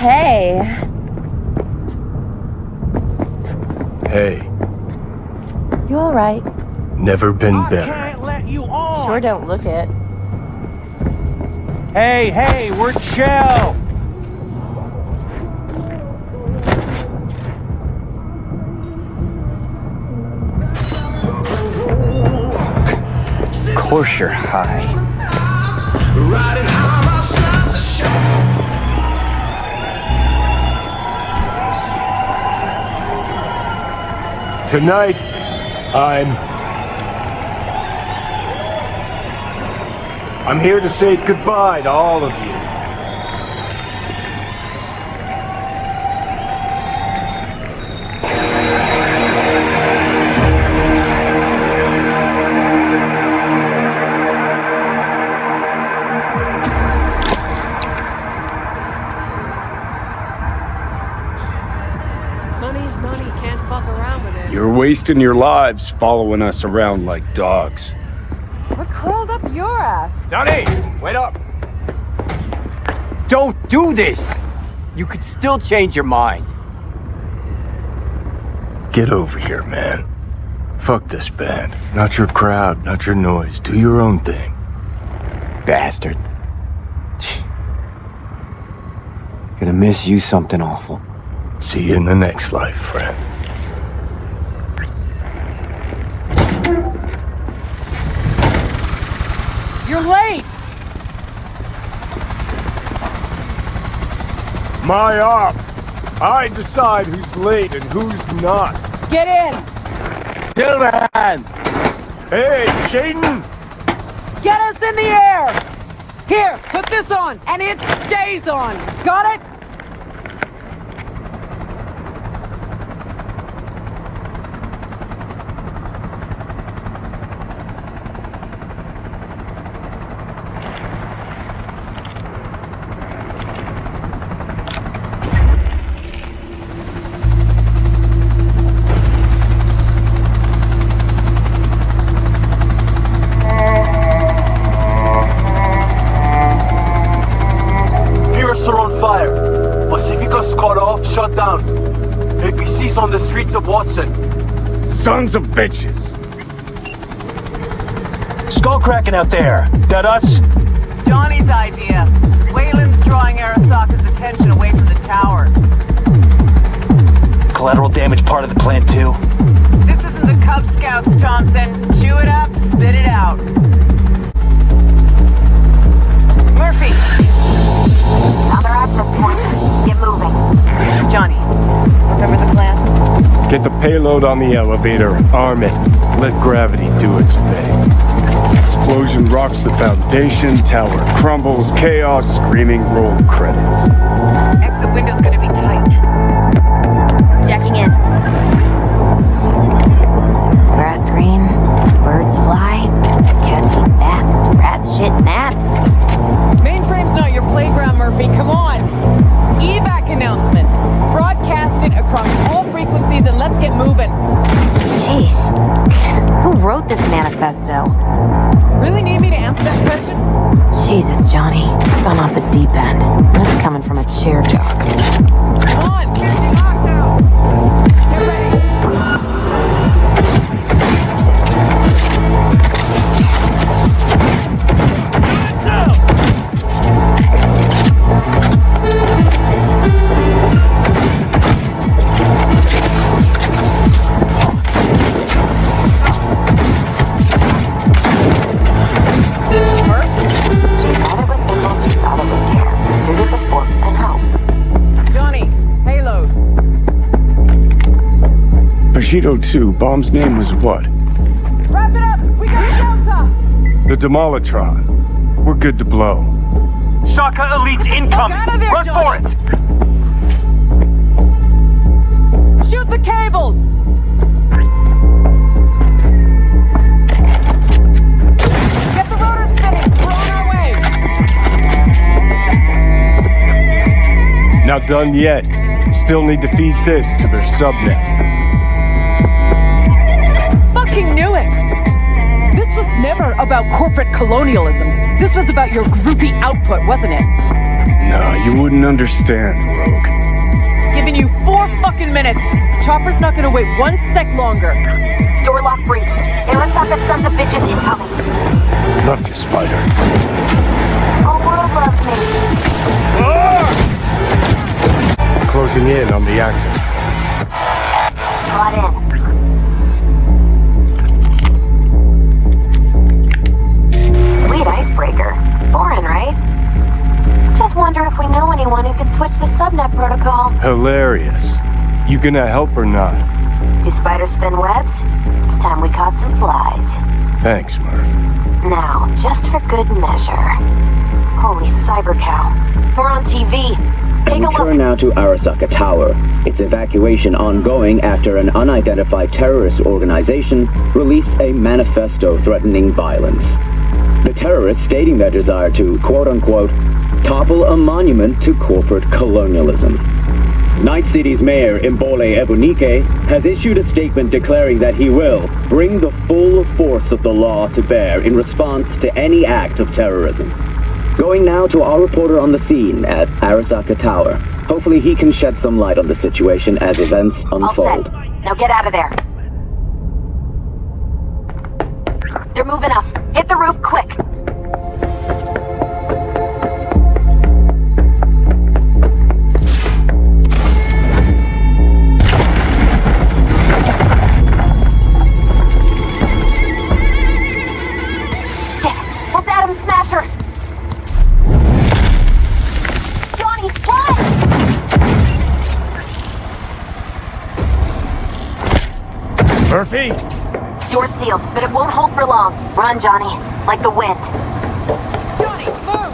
Hey. Hey. You alright? Never been better. I can't let you on! Sure don't look it. Hey, we're chill! Of course you're high. Tonight, I'm here to say goodbye to all of you. Money's money, can't fuck around with it. You're wasting your lives following us around like dogs. What crawled up your ass? Johnny, wait up. Don't do this. You could still change your mind. Get over here, man. Fuck this band. Not your crowd, not your noise. Do your own thing. Bastard. Gonna miss you something awful. See you in the next life, friend. You're late! My op. I decide who's late and who's not. Get in! Gentlemen! Hey, Shaden! Get us in the air! Here, put this on, and it stays on! Got it? Shut down. APC's on the streets of Watson. Sons of bitches! Skull cracking out there. That us? Johnny's idea. Wayland's drawing Arasaka's attention away from the tower. Collateral damage part of the plan too. This isn't the Cub Scouts, Thompson. Chew it up, spit it out. Murphy! Other access point. Get moving. Johnny, remember the plan? Get the payload on the elevator, arm it, let gravity do its thing. Explosion rocks the foundation, tower crumbles, chaos, screaming roll credits. Exit window's gonna be tight. Jacking in. Is grass green? Birds fly? Cats eat bats? Rats shit gnats? Mainframe's not your playground, Murphy. Come on! Evac announcement. Broadcast it across all frequencies and let's get moving. Sheesh. Who wrote this manifesto? Really need me to answer that question? Jesus, Johnny. Gone off the deep end. That's coming from a chair jock. Come on! Get locked out! Get ready! Bushido 2, bomb's name was what? Wrap it up! We got Delta! The Demolitron. We're good to blow. Shaka Elite's incoming! Out of there, Run for Johnny. it! Shoot the cables! Get the rotor spinning! We're on our way! Not done yet. Still need to feed this to their subnet. Fucking knew it! This was never about corporate colonialism. This was about your groupie output, wasn't it? No, you wouldn't understand, Rogue. Giving you 4 fucking minutes. Chopper's not gonna wait 1 sec longer. Door lock breached. Arasaka sons of bitches incoming. Love you, Spider. Whole world loves me. Closing in on the axis. Slot in. Sweet icebreaker. Foreign, right? Just wonder if we know anyone who can switch the subnet protocol. Hilarious. You gonna help or not? Do spiders spin webs? It's time we caught some flies. Thanks, Murph. Now, just for good measure. Holy cyber cow. We're on TV. Take a And look. turn now to Arasaka Tower. Its evacuation ongoing after an unidentified terrorist organization released a manifesto threatening violence. The terrorists stating their desire to, quote-unquote, topple a monument to corporate colonialism. Night City's mayor, Imbole Ebunike, has issued a statement declaring that he will bring the full force of the law to bear in response to any act of terrorism. Going now to our reporter on the scene at Arasaka Tower. Hopefully he can shed some light on the situation as events All unfold. set. Now get out of there. They're moving up. Hit the roof quick. Shit! That's Adam Smasher! Johnny, run! Murphy? Door's sealed, but it won't hold for long. Run, Johnny. Like the wind. Johnny, move!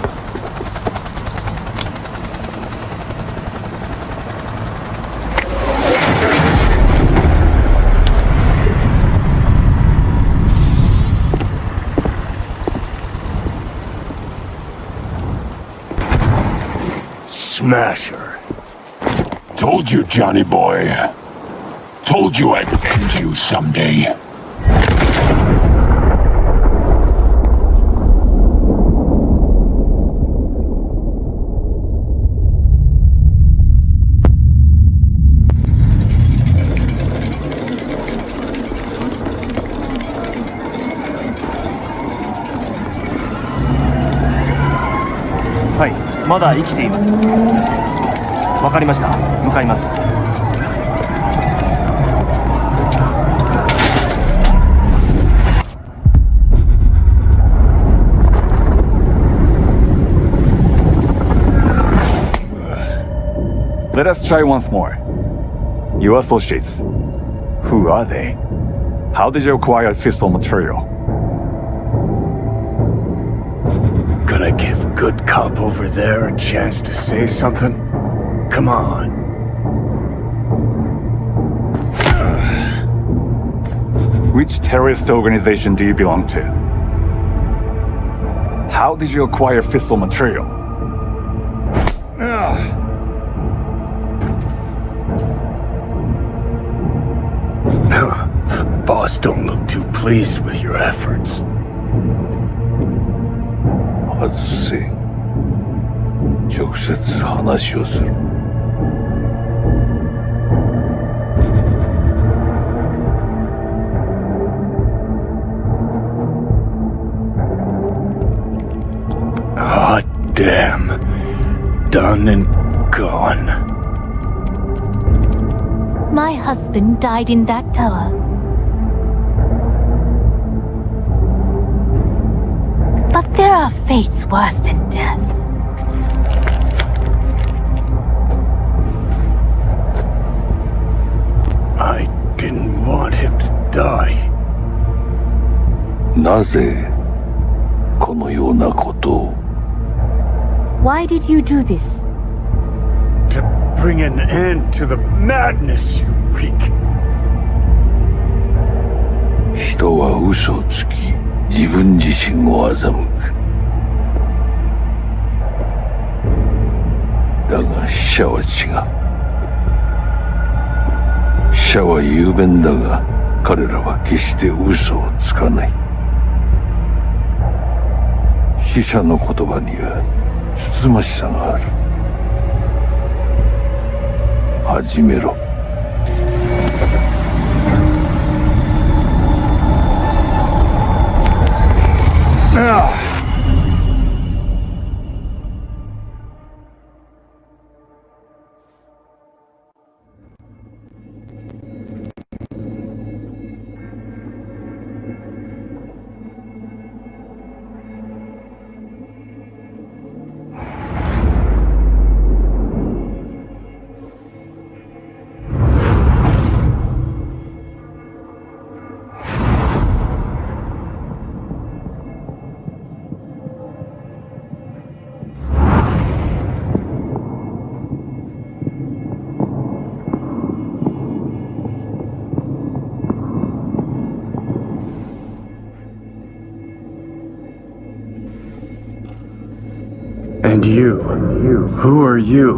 Smasher. Told you, Johnny boy. Told you I'd end you someday.はい、まだ生きています。わかりました。向かいます。Let us try once more. Your associates. Who are they? How did you acquire fissile material? Gonna give good cop over there a chance to say something? Come on. Which terrorist organization do you belong to? How did you acquire fissile material? Boss don't look too pleased with your efforts. ASUS へ直接話をする。Ah, damn. Done and gone. My husband died in that tower. But there are fates worse than death. I didn't want him to die. なぜこのようなことを？ Why did you do this? To bring an end to the madness you wreak. 人は嘘をつき自分自身を欺く。だが死者は違う。死者は雄弁だが彼らは決して嘘をつかない。死者の言葉にはつつましさがある。始めろ。And you, who are you?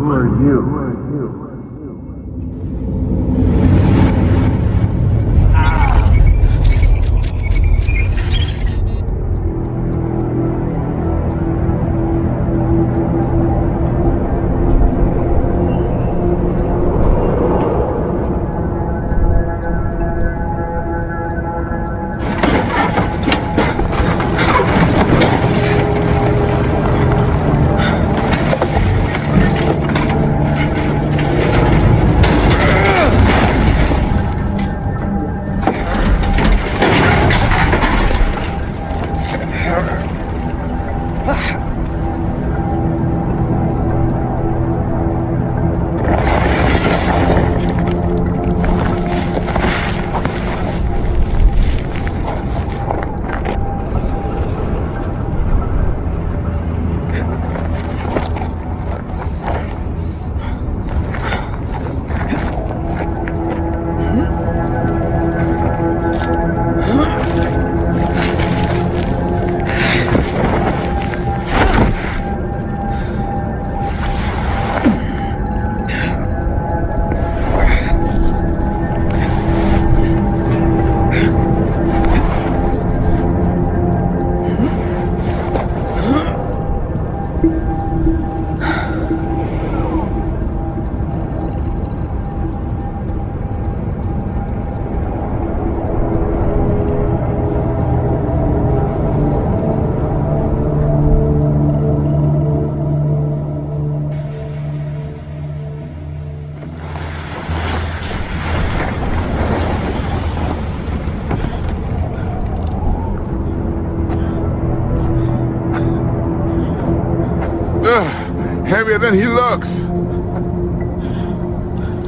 Heavier than he looks.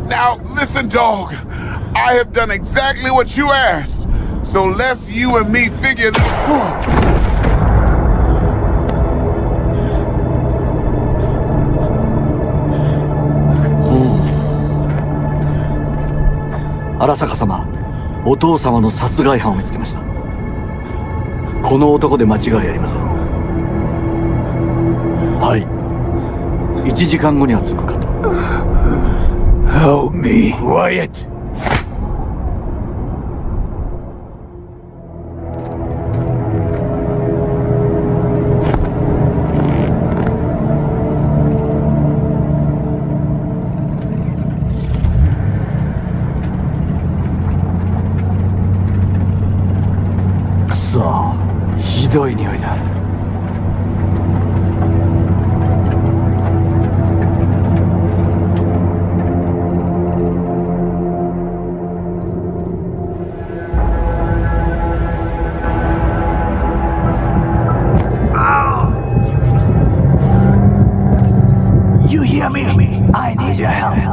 Now, listen, dog. I have done exactly what you asked. So let's you and me figure this out. 荒坂様、お父様の殺害犯を見つけました。この男で間違いありません。はい。1時間後には着くかと。Help me. Quiet. くそ、ひどい匂いだ。You hear me? I need your help.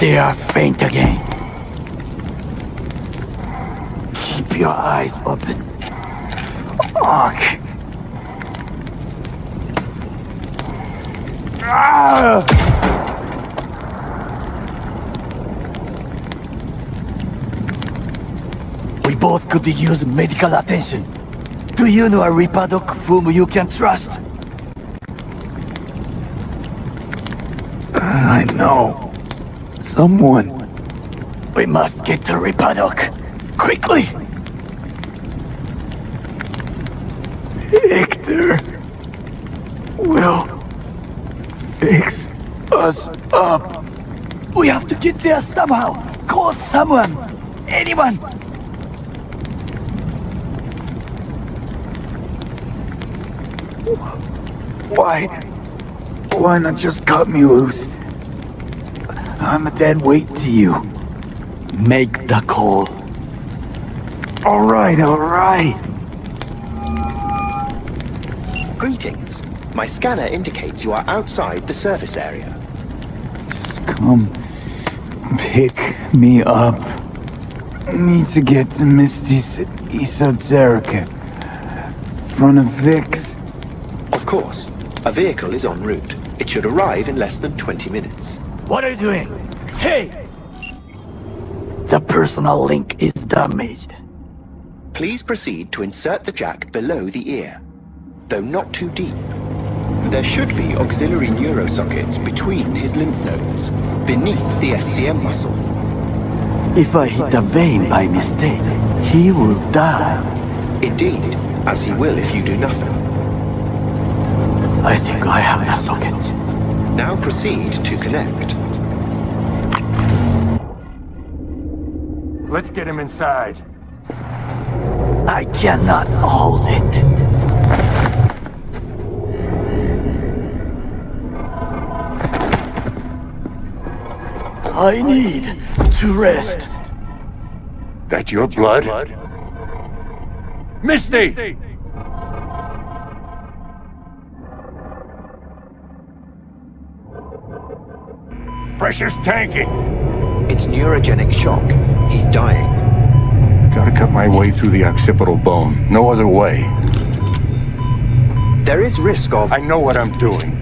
They are faint again. Keep your eyes open. Fuck. Ah! We both could use medical attention. Do you know a Reaper Doc whom you can trust? I know. Someone. We must get to Reaper Doc. Quickly! Victor will fix us up. We have to get there somehow. Call someone. Anyone. Why not just cut me loose? I'm a dead weight to you. Make the call. All right. Greetings. My scanner indicates you are outside the service area. Just come pick me up. I need to get to Misty's esoterica. Front of Vic's. Of course. A vehicle is en route. It should arrive in less than 20 minutes. What are you doing? Hey! The personal link is damaged. Please proceed to insert the jack below the ear, though not too deep. There should be auxiliary neurosockets between his lymph nodes, beneath the SCM muscle. If I hit a vein by mistake, he will die. Indeed, as he will if you do nothing. I think I have the socket. Now proceed to connect. Let's get him inside. I cannot hold it. I need to rest. That your blood? Misty! Pressure's tanking. It's neurogenic shock. He's dying. Gotta cut my way through the occipital bone. No other way. There is risk of... I know what I'm doing.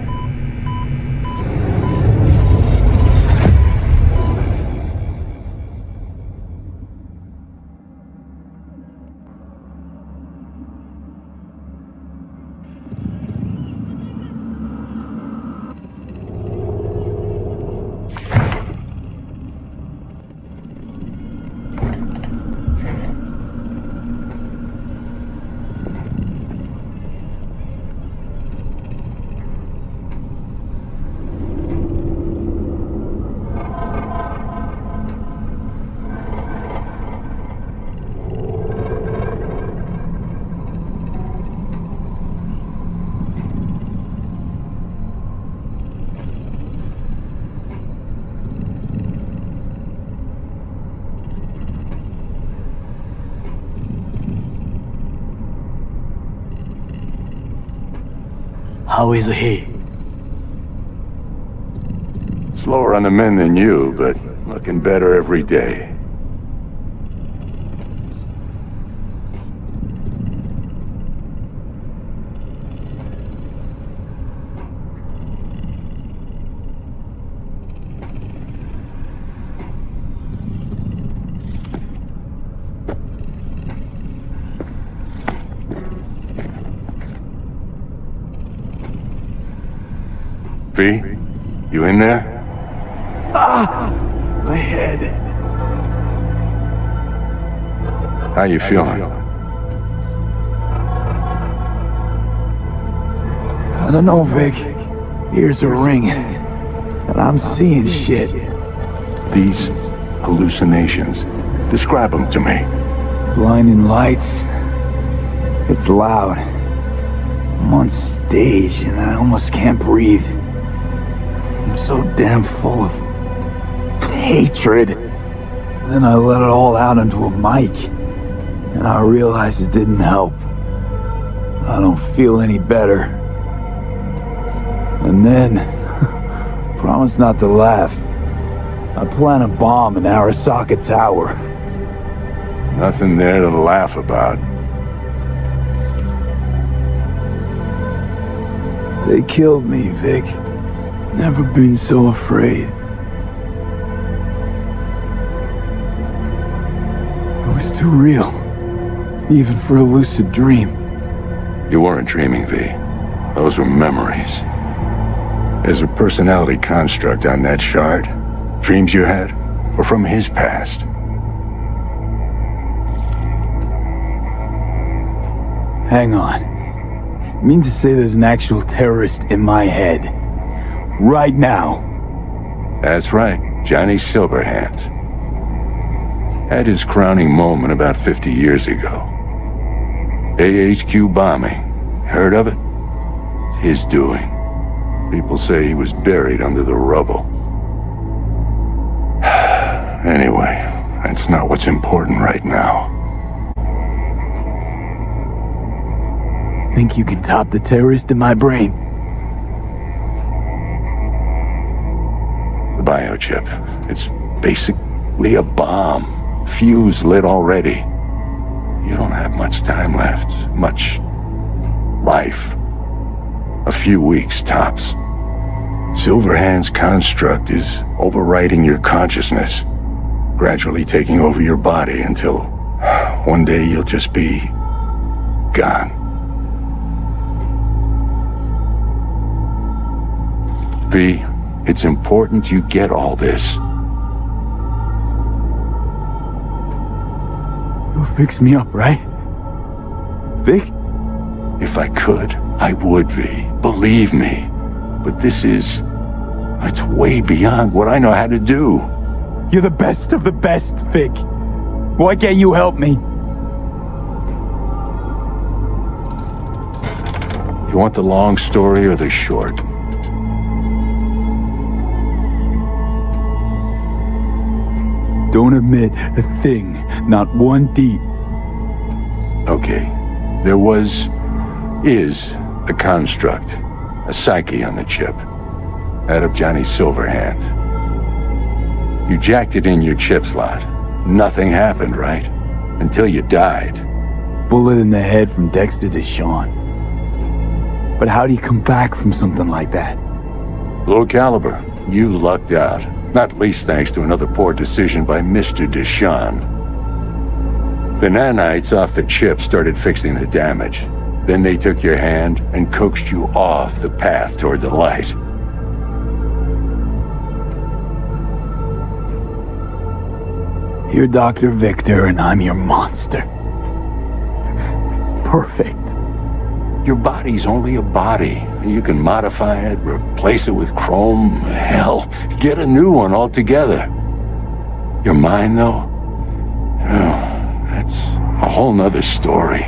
How is he? Slower on the mend than you, but looking better every day. V, you in there? Ah! My head. How you feeling? I don't know, Vic. Ears are ringing. And I'm seeing shit. These hallucinations. Describe them to me. Blinding lights. It's loud. I'm on stage and I almost can't breathe. I'm so damn full of hatred. Then I let it all out into a mic, and I realized it didn't help. I don't feel any better. And then, promise not to laugh. I plan a bomb in Arasaka Tower. Nothing there to laugh about. They killed me, Vic. Never been so afraid. It was too real. Even for a lucid dream. You weren't dreaming, V. Those were memories. There's a personality construct on that shard. Dreams you had, or from his past. Hang on. You mean to say there's an actual terrorist in my head? Right now? That's right, Johnny Silverhand. Had his crowning moment about 50 years ago. AHQ bombing. Heard of it? It's his doing. People say he was buried under the rubble. Anyway, that's not what's important right now. Think you can top the terrorist in my brain? The biochip. It's basically a bomb. Fuse lit already. You don't have much time left. Much life. A few weeks, tops. Silverhand's construct is overriding your consciousness, gradually taking over your body until one day you'll just be gone. V, it's important you get all this. You'll fix me up, right? Vic? If I could, I would, V. Believe me. But this is... it's way beyond what I know how to do. You're the best of the best, Vic. Why can't you help me? You want the long story or the short? Don't admit a thing, not one deep. Okay. There is a construct, a psyche on the chip. That of Johnny Silverhand. You jacked it in your chip slot. Nothing happened, right? Until you died. Bullet in the head from Dexter to Sean. But how do you come back from something like that? Low caliber. You lucked out. Not least thanks to another poor decision by Mr. Deshawn. The nanites off the chip started fixing the damage. Then they took your hand and coaxed you off the path toward the light. You're Dr. Victor and I'm your monster. Perfect. Your body's only a body. You can modify it, replace it with chrome, hell, get a new one altogether. Your mind, though? Oh, that's a whole nother story.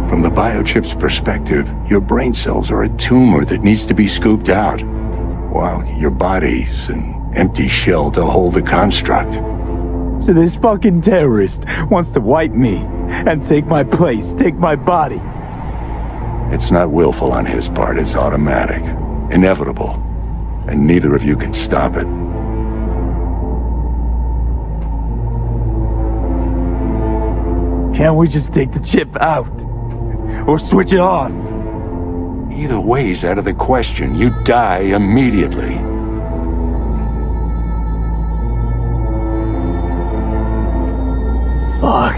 From the biochip's perspective, your brain cells are a tumor that needs to be scooped out, while your body's an empty shell to hold the construct. So this fucking terrorist wants to wipe me and take my place, take my body. It's not willful on his part, it's automatic, inevitable, and neither of you can stop it. Can't we just take the chip out? Or switch it off? Either way's out of the question. You die immediately. Fuck.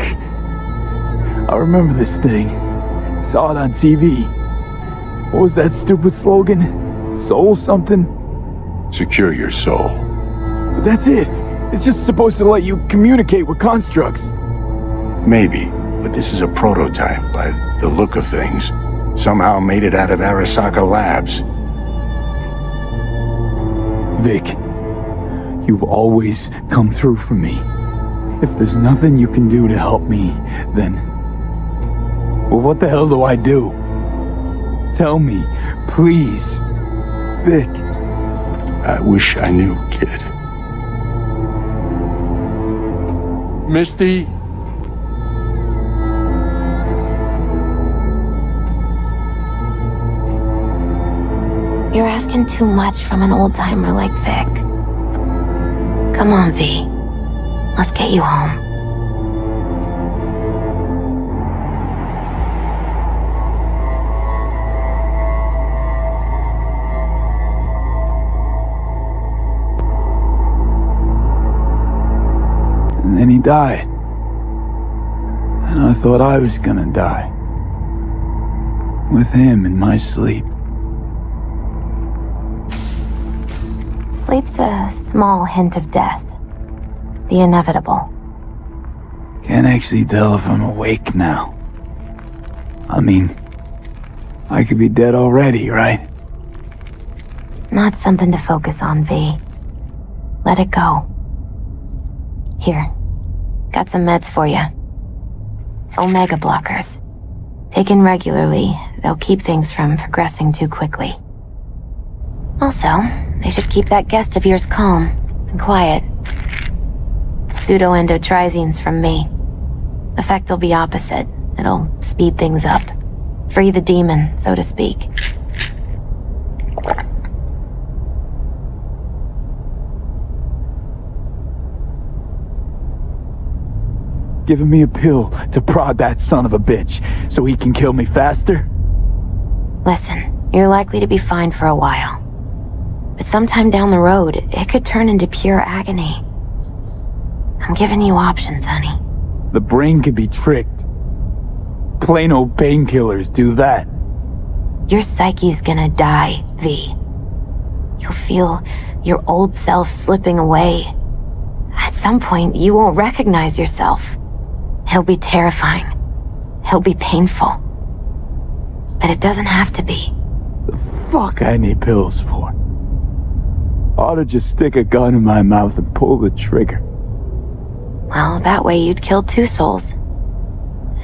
I remember this thing. Saw it on TV. What was that stupid slogan? Soul something? Secure your soul. But that's it. It's just supposed to let you communicate with constructs. Maybe, but this is a prototype by the look of things. Somehow made it out of Arasaka Labs. Vic, you've always come through for me. If there's nothing you can do to help me, then... well, what the hell do I do? Tell me, please. Vic. I wish I knew, kid. Misty? You're asking too much from an old-timer like Vic. Come on, V. Let's get you home. And then he died. And I thought I was gonna die. With him in my sleep. Sleep's a small hint of death. The inevitable. Can't actually tell if I'm awake now. I mean, I could be dead already, right? Not something to focus on, V. Let it go. Here. Got some meds for you. Omega blockers. Taken regularly, they'll keep things from progressing too quickly. Also, they should keep that guest of yours calm and quiet. Pseudo-endotrizines from me. Effect will be opposite. It'll speed things up. Free the demon, so to speak. Giving me a pill to prod that son of a bitch so he can kill me faster? Listen, you're likely to be fine for a while. But sometime down the road, it could turn into pure agony. I'm giving you options, honey. The brain can be tricked. Plain old painkillers do that. Your psyche's gonna die, V. You'll feel your old self slipping away. At some point, you won't recognize yourself. It'll be terrifying. It'll be painful. But it doesn't have to be. The fuck I need pills for? Ought to just stick a gun in my mouth and pull the trigger. Well, that way you'd kill 2 souls.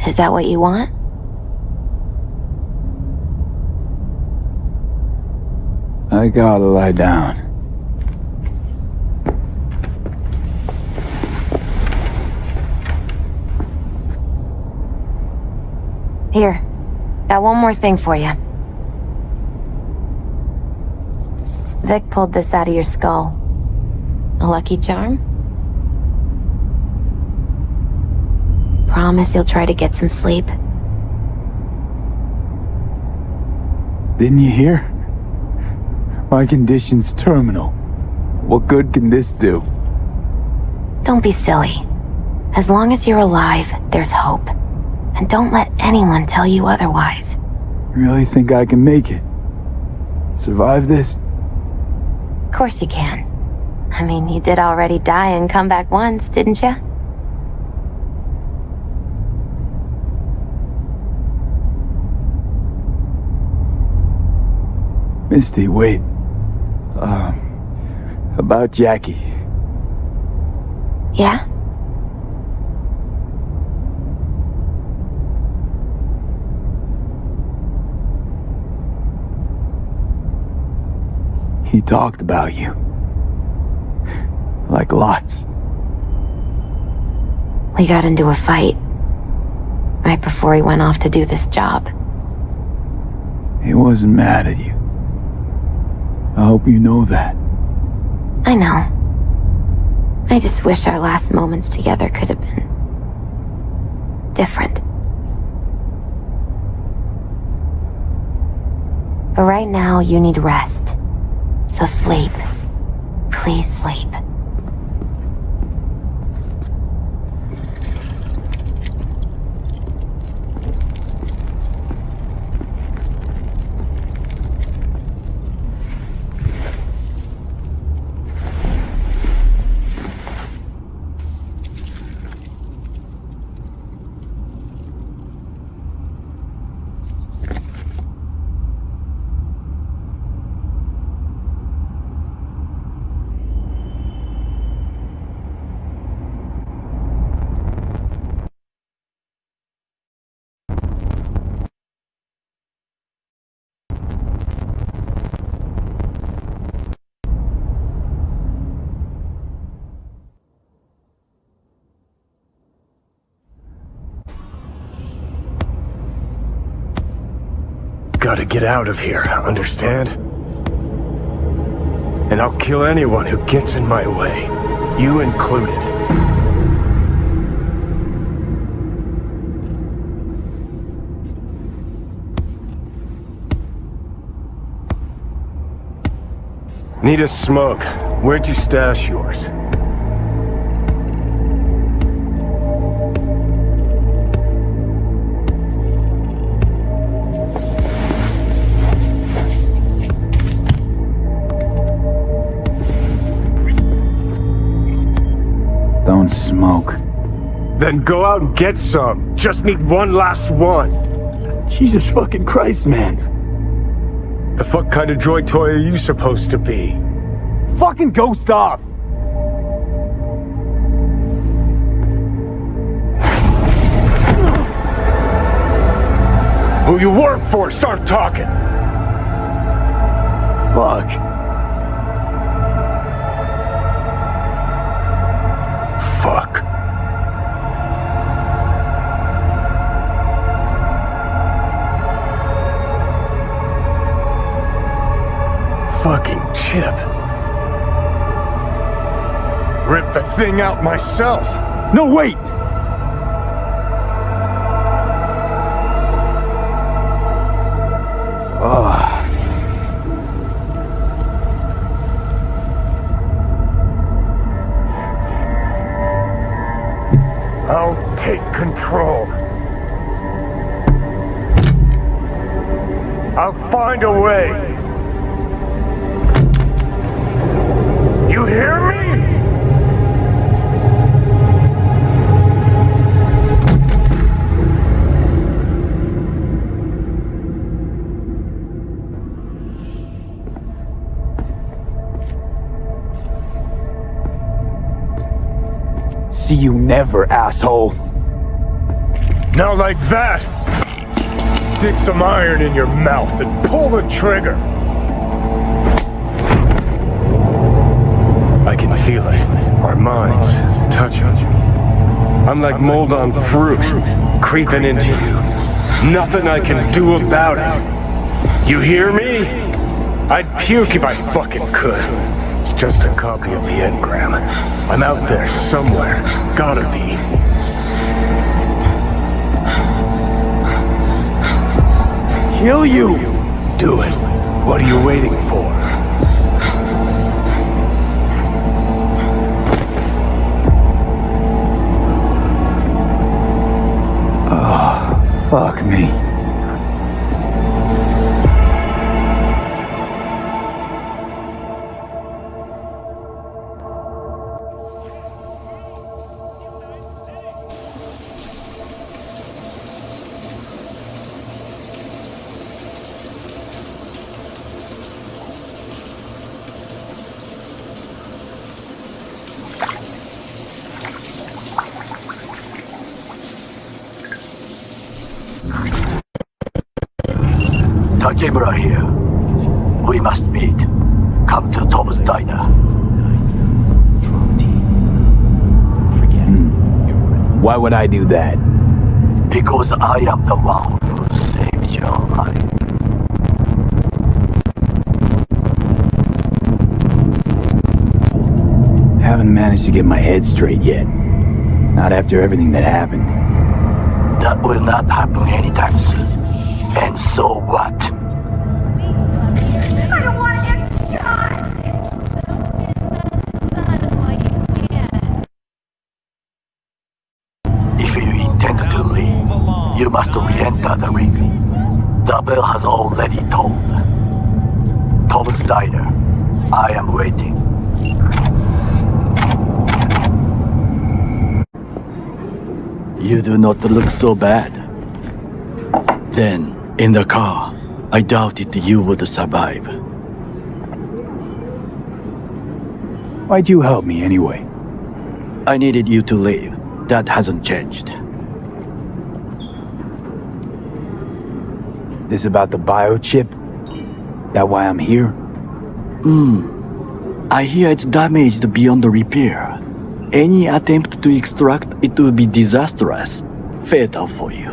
Is that what you want? I gotta lie down. Here, got one more thing for you. Vic pulled this out of your skull. A lucky charm? Promise you'll try to get some sleep. Didn't you hear? My condition's terminal. What good can this do? Don't be silly. As long as you're alive, there's hope. And don't let anyone tell you otherwise. Really think I can make it? Survive this? Of course you can. I mean, you did already die and come back once, didn't you? Misty, wait. About Jackie. Yeah? He talked about you. Like lots. We got into a fight. Right before he went off to do this job. He wasn't mad at you. I hope you know that. I know. I just wish our last moments together could have been different. But right now, you need rest. So sleep. Please sleep. Gotta get out of here, understand? And I'll kill anyone who gets in my way. You included. Need a smoke. Where'd you stash yours? Don't smoke. Then go out and get some. Just need one last one. Jesus fucking Christ, man. The fuck kind of droid toy are you supposed to be? Fucking ghost off! Who you work for? Start talking. Fuck. Fuck. Fucking chip. Rip the thing out myself. No, wait! I'll take control. I'll find a way. You hear me? See you never, asshole. Now like that. Stick some iron in your mouth and pull the trigger. I can feel it. Our minds touching. I'm like mold on fruit, creeping into you. Nothing I can do about it. You hear me? I'd puke if I fucking could. It's just a copy of the engram. I'm out there somewhere. Gotta be. Kill you! Do it. What are you waiting for? Oh, fuck me. Takemura here. We must meet. Come to Tom's Diner. Why would I do that? Because I am the one who saved your life. Haven't managed to get my head straight yet. Not after everything that happened. That will not happen anytime soon. And so what? I don't want to get shot! If you intend to leave, you must re-enter the ring. The bell has already tolled. Tom's Diner. I am waiting. You do not look so bad. Then, in the car, I doubted you would survive. Why'd you help me anyway? I needed you to leave. That hasn't changed. This about the biochip? That why I'm here? I hear it's damaged beyond repair. Any attempt to extract it will be disastrous. Fatal for you.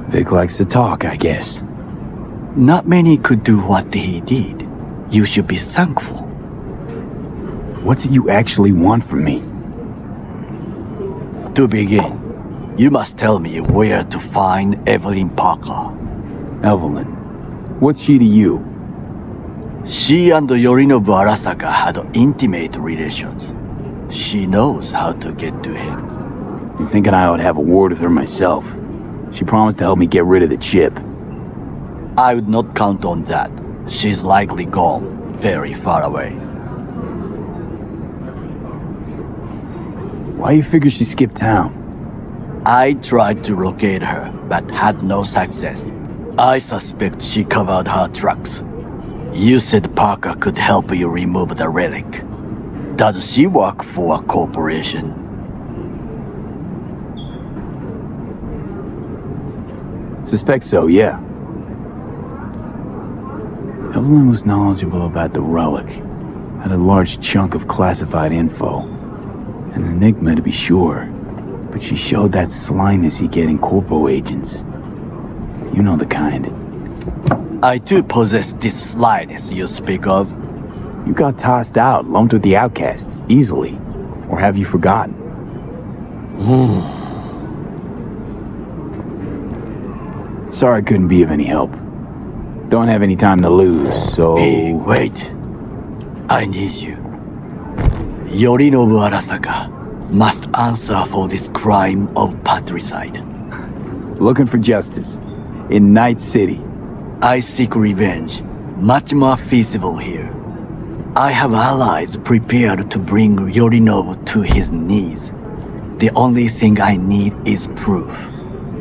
Vic likes to talk, I guess. Not many could do what he did. You should be thankful. What do you actually want from me? To begin, you must tell me where to find Evelyn Parker. Evelyn? What's she to you? She and Yorinobu Arasaka had intimate relations. She knows how to get to him. I'm thinking I ought to have a word with her myself. She promised to help me get rid of the chip. I would not count on that. She's likely gone, very far away. Why you figure she skipped town? I tried to locate her, but had no success. I suspect she covered her tracks. You said Parker could help you remove the relic. Does she work for a corporation? Suspect so, yeah. Evelyn was knowledgeable about the relic, had a large chunk of classified info. An enigma to be sure, but she showed that slyness you get in Corpo agents. You know the kind. I too possess this slyness you speak of. You got tossed out, lumped with the outcasts, easily. Or have you forgotten? Sorry I couldn't be of any help. Don't have any time to lose, so... Hey, wait. I need you. Yorinobu Arasaka must answer for this crime of patricide. Looking for justice. In Night City. I seek revenge. Much more feasible here. I have allies prepared to bring Yorinobu to his knees. The only thing I need is proof.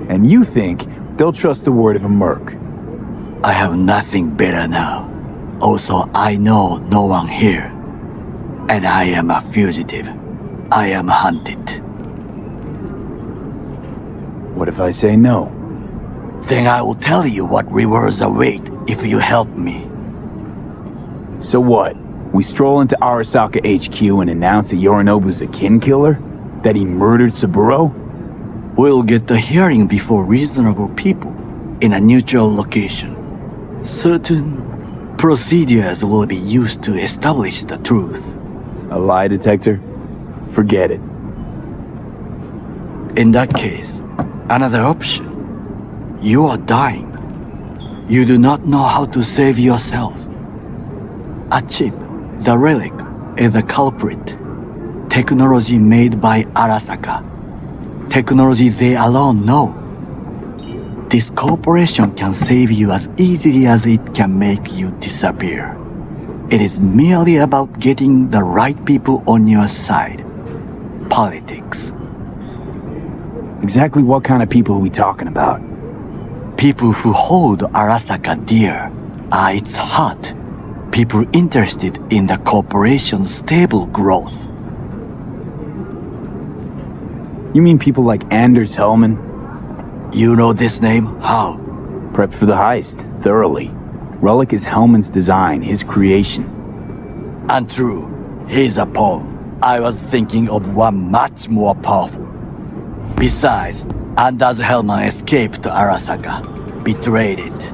And you think they'll trust the word of a merc? I have nothing better now. Also, I know no one here. And I am a fugitive. I am hunted. What if I say no? Then I will tell you what rewards await if you help me. So what? We stroll into Arasaka HQ and announce that Yorinobu's a kin killer? That he murdered Saburo? We'll get the hearing before reasonable people in a neutral location. Certain procedures will be used to establish the truth. A lie detector? Forget it. In that case, another option. You are dying. You do not know how to save yourself. A chip, the relic, is a culprit. Technology made by Arasaka. Technology they alone know. This corporation can save you as easily as it can make you disappear. It is merely about getting the right people on your side. Politics. Exactly what kind of people are we talking about? People who hold Arasaka dear are its heart. People interested in the corporation's stable growth. You mean people like Anders Hellman? You know this name? How? Prepped for the heist, thoroughly. Relic is Hellman's design, his creation. Untrue. He's a pawn. I was thinking of one much more powerful. Besides, Anders Hellman escaped to Arasaka. Betrayed it.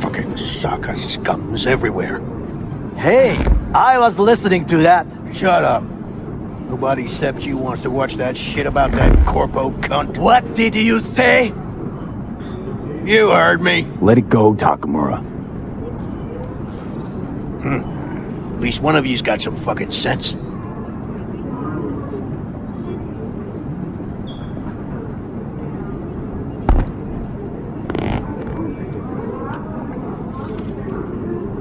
Fucking Saka scums everywhere. Hey, I was listening to that. Shut up. Nobody except you wants to watch that shit about that Corpo cunt. What did you say? You heard me. Let it go, Takemura. At least one of you's got some fucking sense.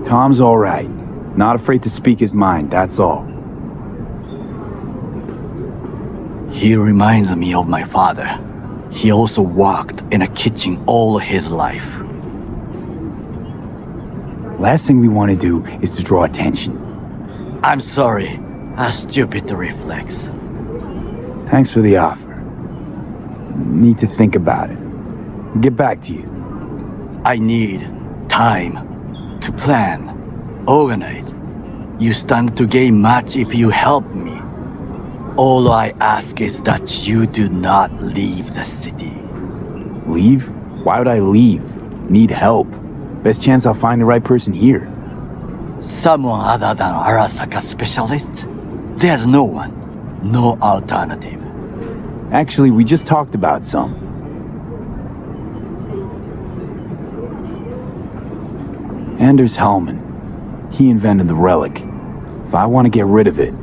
Tom's all right. Not afraid to speak his mind, that's all. He reminds me of my father. He also worked in a kitchen all his life. Last thing we want to do is to draw attention. I'm sorry. A stupid reflex. Thanks for the offer. Need to think about it. Get back to you. I need time to plan, organize. You stand to gain much if you help me. All I ask is that you do not leave the city. Leave? Why would I leave? Need help. Best chance I'll find the right person here. Someone other than Arasaka specialist? There's no one. No alternative. Actually, we just talked about some. Anders Hellman. He invented the relic. If I want to get rid of it,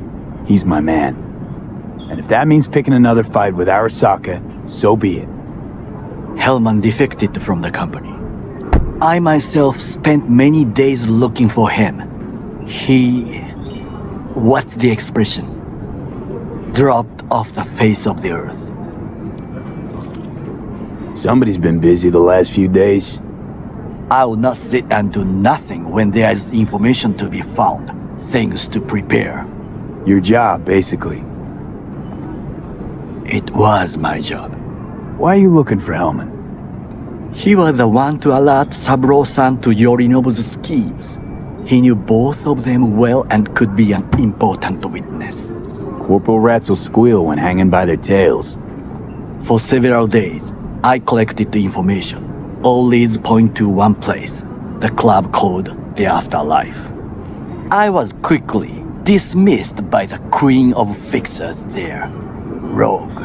he's my man. And if that means picking another fight with Arasaka, so be it. Hellman defected from the company. I myself spent many days looking for him. What's the expression? Dropped off the face of the earth. Somebody's been busy the last few days. I will not sit and do nothing when there is information to be found, things to prepare. Your job, basically. It was my job. Why are you looking for Hellman? He was the one to alert Saburo-san to Yorinobu's schemes. He knew both of them well and could be an important witness. Corpo rats will squeal when hanging by their tails. For several days, I collected the information. All leads point to one place, the club called the Afterlife. I was quickly dismissed by the queen of fixers there, Rogue.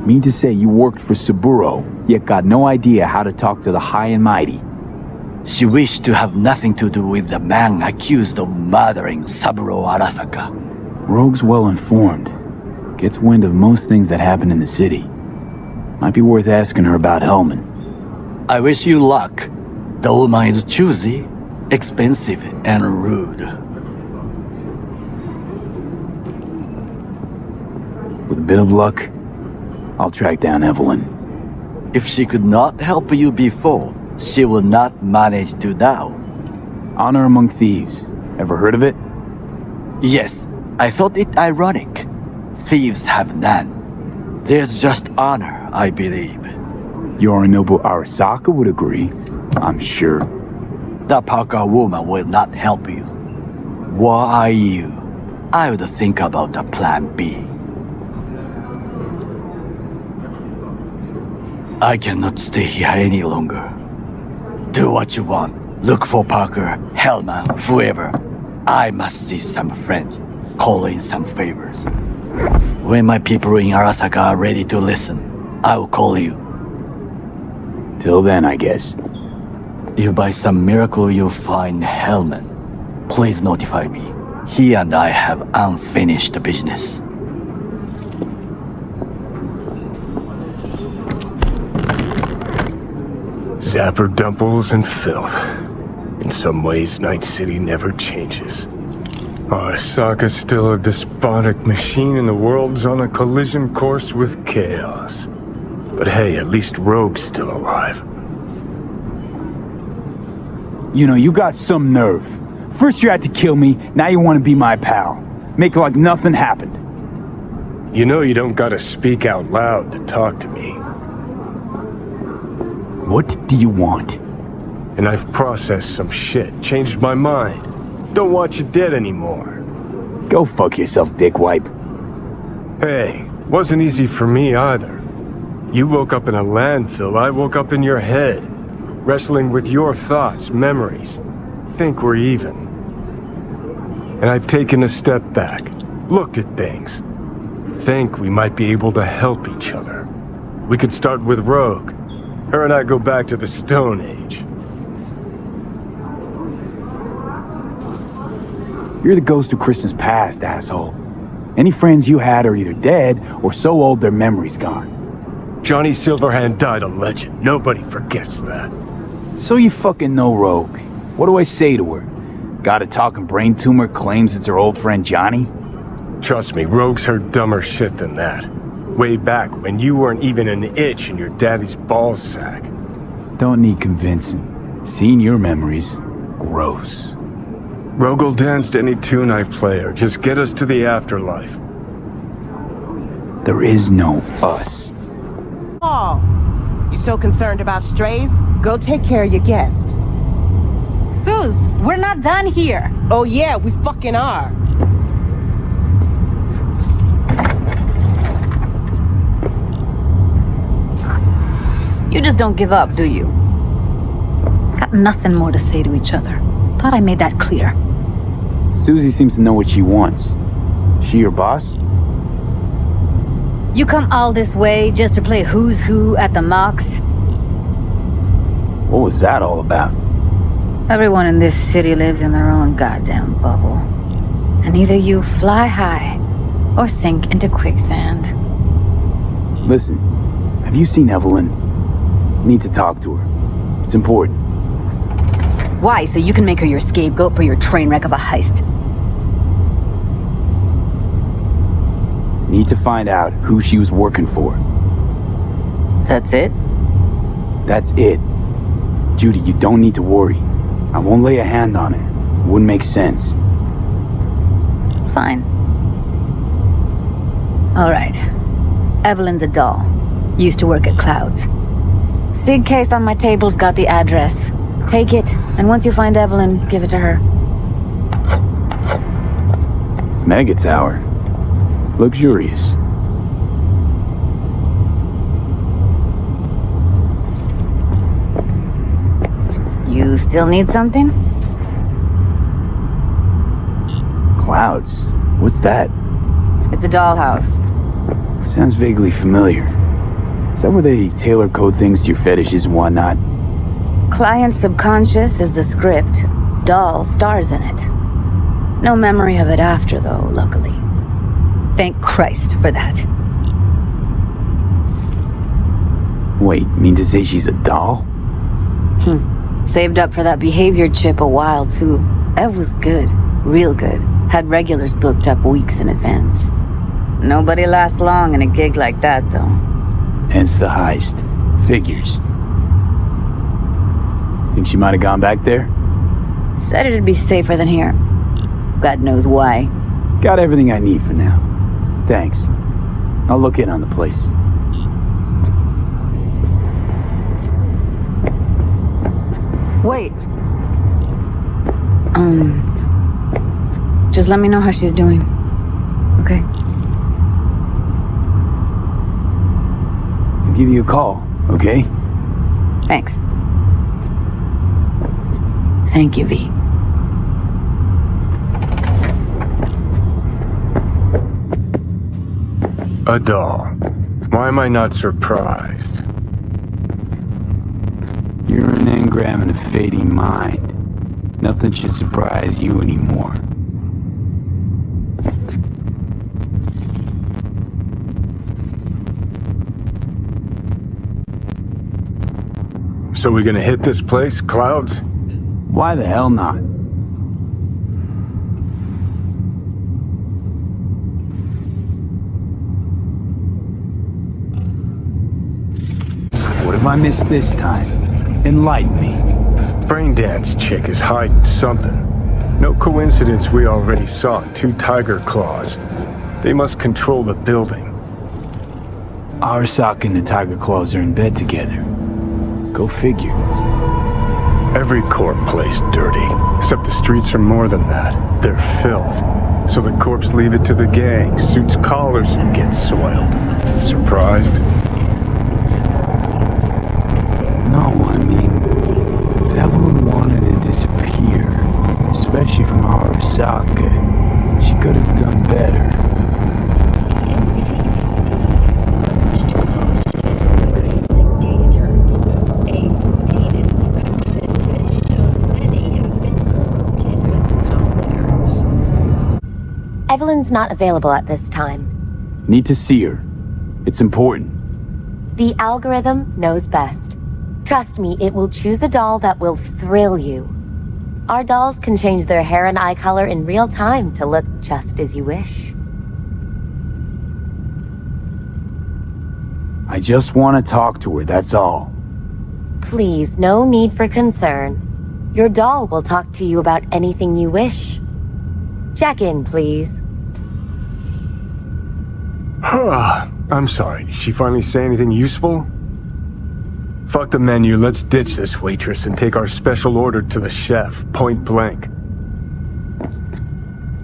Mean to say you worked for Saburo, yet got no idea how to talk to the high and mighty. She wished to have nothing to do with the man accused of murdering Saburo Arasaka. Rogue's well informed. Gets wind of most things that happen in the city. Might be worth asking her about Hellman. I wish you luck. The woman is choosy, expensive, and rude. With a bit of luck, I'll track down Evelyn. If she could not help you before, she will not manage to now. Honor among thieves. Ever heard of it? Yes, I thought it ironic. Thieves have none. There's just honor, I believe. Yorinobu Arasaka would agree, I'm sure. The Parker woman will not help you. Why are you? I would think about the plan B. I cannot stay here any longer. Do what you want. Look for Parker, Hellman, whoever. I must see some friends. Call in some favors. When my people in Arasaka are ready to listen, I will call you. Till then, I guess. If by some miracle you find Hellman, please notify me. He and I have unfinished business. Zapper dumples and filth. In some ways, Night City never changes. Arasaka's still a despotic machine and the world's on a collision course with chaos. But hey, at least Rogue's still alive. You know, you got some nerve. First you had to kill me, now you want to be my pal. Make it like nothing happened. You know you don't gotta speak out loud to talk to me. What do you want? And I've processed some shit, changed my mind. Don't want you dead anymore. Go fuck yourself, dickwipe. Hey, wasn't easy for me either. You woke up in a landfill, I woke up in your head. Wrestling with your thoughts, memories. Think we're even. And I've taken a step back, looked at things. Think we might be able to help each other. We could start with Rogue. Her and I go back to the Stone Age. You're the ghost of Christmas past, asshole. Any friends you had are either dead or so old their memory's gone. Johnny Silverhand died a legend. Nobody forgets that. So you fucking know Rogue. What do I say to her? Got a talking brain tumor, claims it's her old friend Johnny? Trust me, Rogue's heard dumber shit than that. Way back when you weren't even an itch in your daddy's ballsack. Don't need convincing. Seeing your memories, gross. Rogue will dance to any tune I play her. Just get us to the afterlife. There is no us. so concerned about strays, go take care of your guest. Sus, we're not done here. Oh yeah, we fucking are. You just don't give up, do you? Got nothing more to say to each other. Thought I made that clear. Susie seems to know what she wants. She your boss? You come all this way just to play who's who at the mocks? What was that all about? Everyone in this city lives in their own goddamn bubble. And either you fly high or sink into quicksand. Listen, have you seen Evelyn? Need to talk to her. It's important. Why? So you can make her your scapegoat for your train wreck of a heist? Need to find out who she was working for. That's it? That's it. Judy, you don't need to worry. I won't lay a hand on it. Wouldn't make sense. Fine. Alright. Evelyn's a doll. Used to work at Clouds. Sig case on my table's got the address. Take it, and once you find Evelyn, give it to her. Mega Tower. Luxurious. You still need something? Clouds? What's that? It's a dollhouse. Sounds vaguely familiar. Is that where they tailor code things to your fetishes and whatnot? Client's subconscious is the script. Doll stars in it. No memory of it after, though, luckily. Thank Christ for that. Wait, mean to say she's a doll? Saved up for that behavior chip a while, too. Ev was good. Real good. Had regulars booked up weeks in advance. Nobody lasts long in a gig like that, though. Hence the heist. Figures. Think she might have gone back there? Said it'd be safer than here. God knows why. Got everything I need for now. Thanks. I'll look in on the place. Wait. Just let me know how she's doing. Okay? I'll give you a call, okay? Thanks. Thank you, V. A doll. Why am I not surprised? You're an engram and a fading mind. Nothing should surprise you anymore. So we gonna hit this place, Clouds? Why the hell not? What have I missed this time? Enlighten me. Braindance chick is hiding something. No coincidence we already saw 2 tiger claws. They must control the building. Our sock and the tiger claws are in bed together. Go figure. Every corp plays dirty, except the streets are more than that. They're filth. So the corps leave it to the gang, suits collars, and get soiled. Surprised? No, I mean, if Evelyn wanted to disappear, especially from Arasaka, she could have done better. Evelyn's not available at this time. Need to see her. It's important. The algorithm knows best. Trust me, it will choose a doll that will thrill you. Our dolls can change their hair and eye color in real time to look just as you wish. I just want to talk to her, that's all. Please, no need for concern. Your doll will talk to you about anything you wish. Check in, please. I'm sorry, did she finally say anything useful? Fuck the menu, let's ditch this waitress and take our special order to the chef, point blank.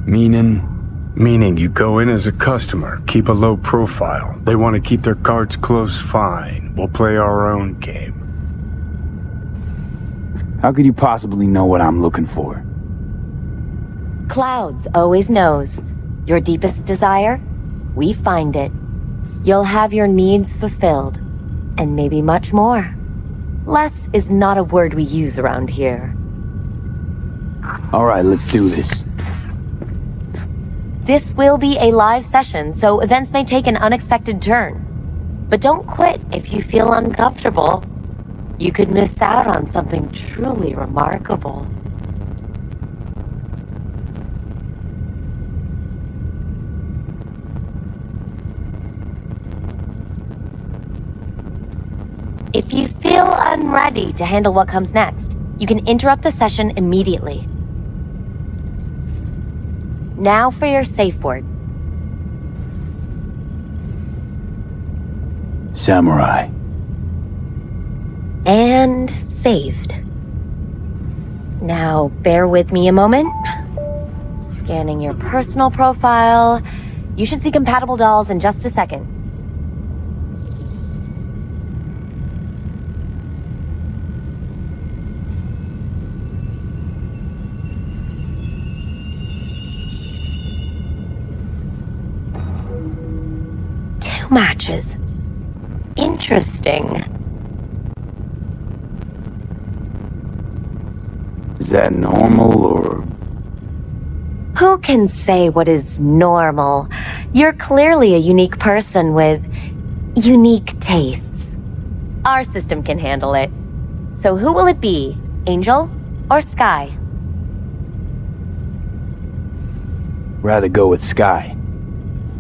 Meaning? Meaning you go in as a customer, keep a low profile. They want to keep their cards close, fine. We'll play our own game. How could you possibly know what I'm looking for? Clouds always knows. Your deepest desire? We find it. You'll have your needs fulfilled. And maybe much more. Less is not a word we use around here. Alright, let's do this. This will be a live session, so events may take an unexpected turn. But don't quit if you feel uncomfortable. You could miss out on something truly remarkable. If you feel unready to handle what comes next, you can interrupt the session immediately. Now for your safe word. Samurai. And saved. Now bear with me a moment. Scanning your personal profile. You should see compatible dolls in just a second. Matches. Interesting. Is that normal or... Who can say what is normal? You're clearly a unique person with unique tastes. Our system can handle it. So who will it be? Angel or Sky? Rather go with Sky.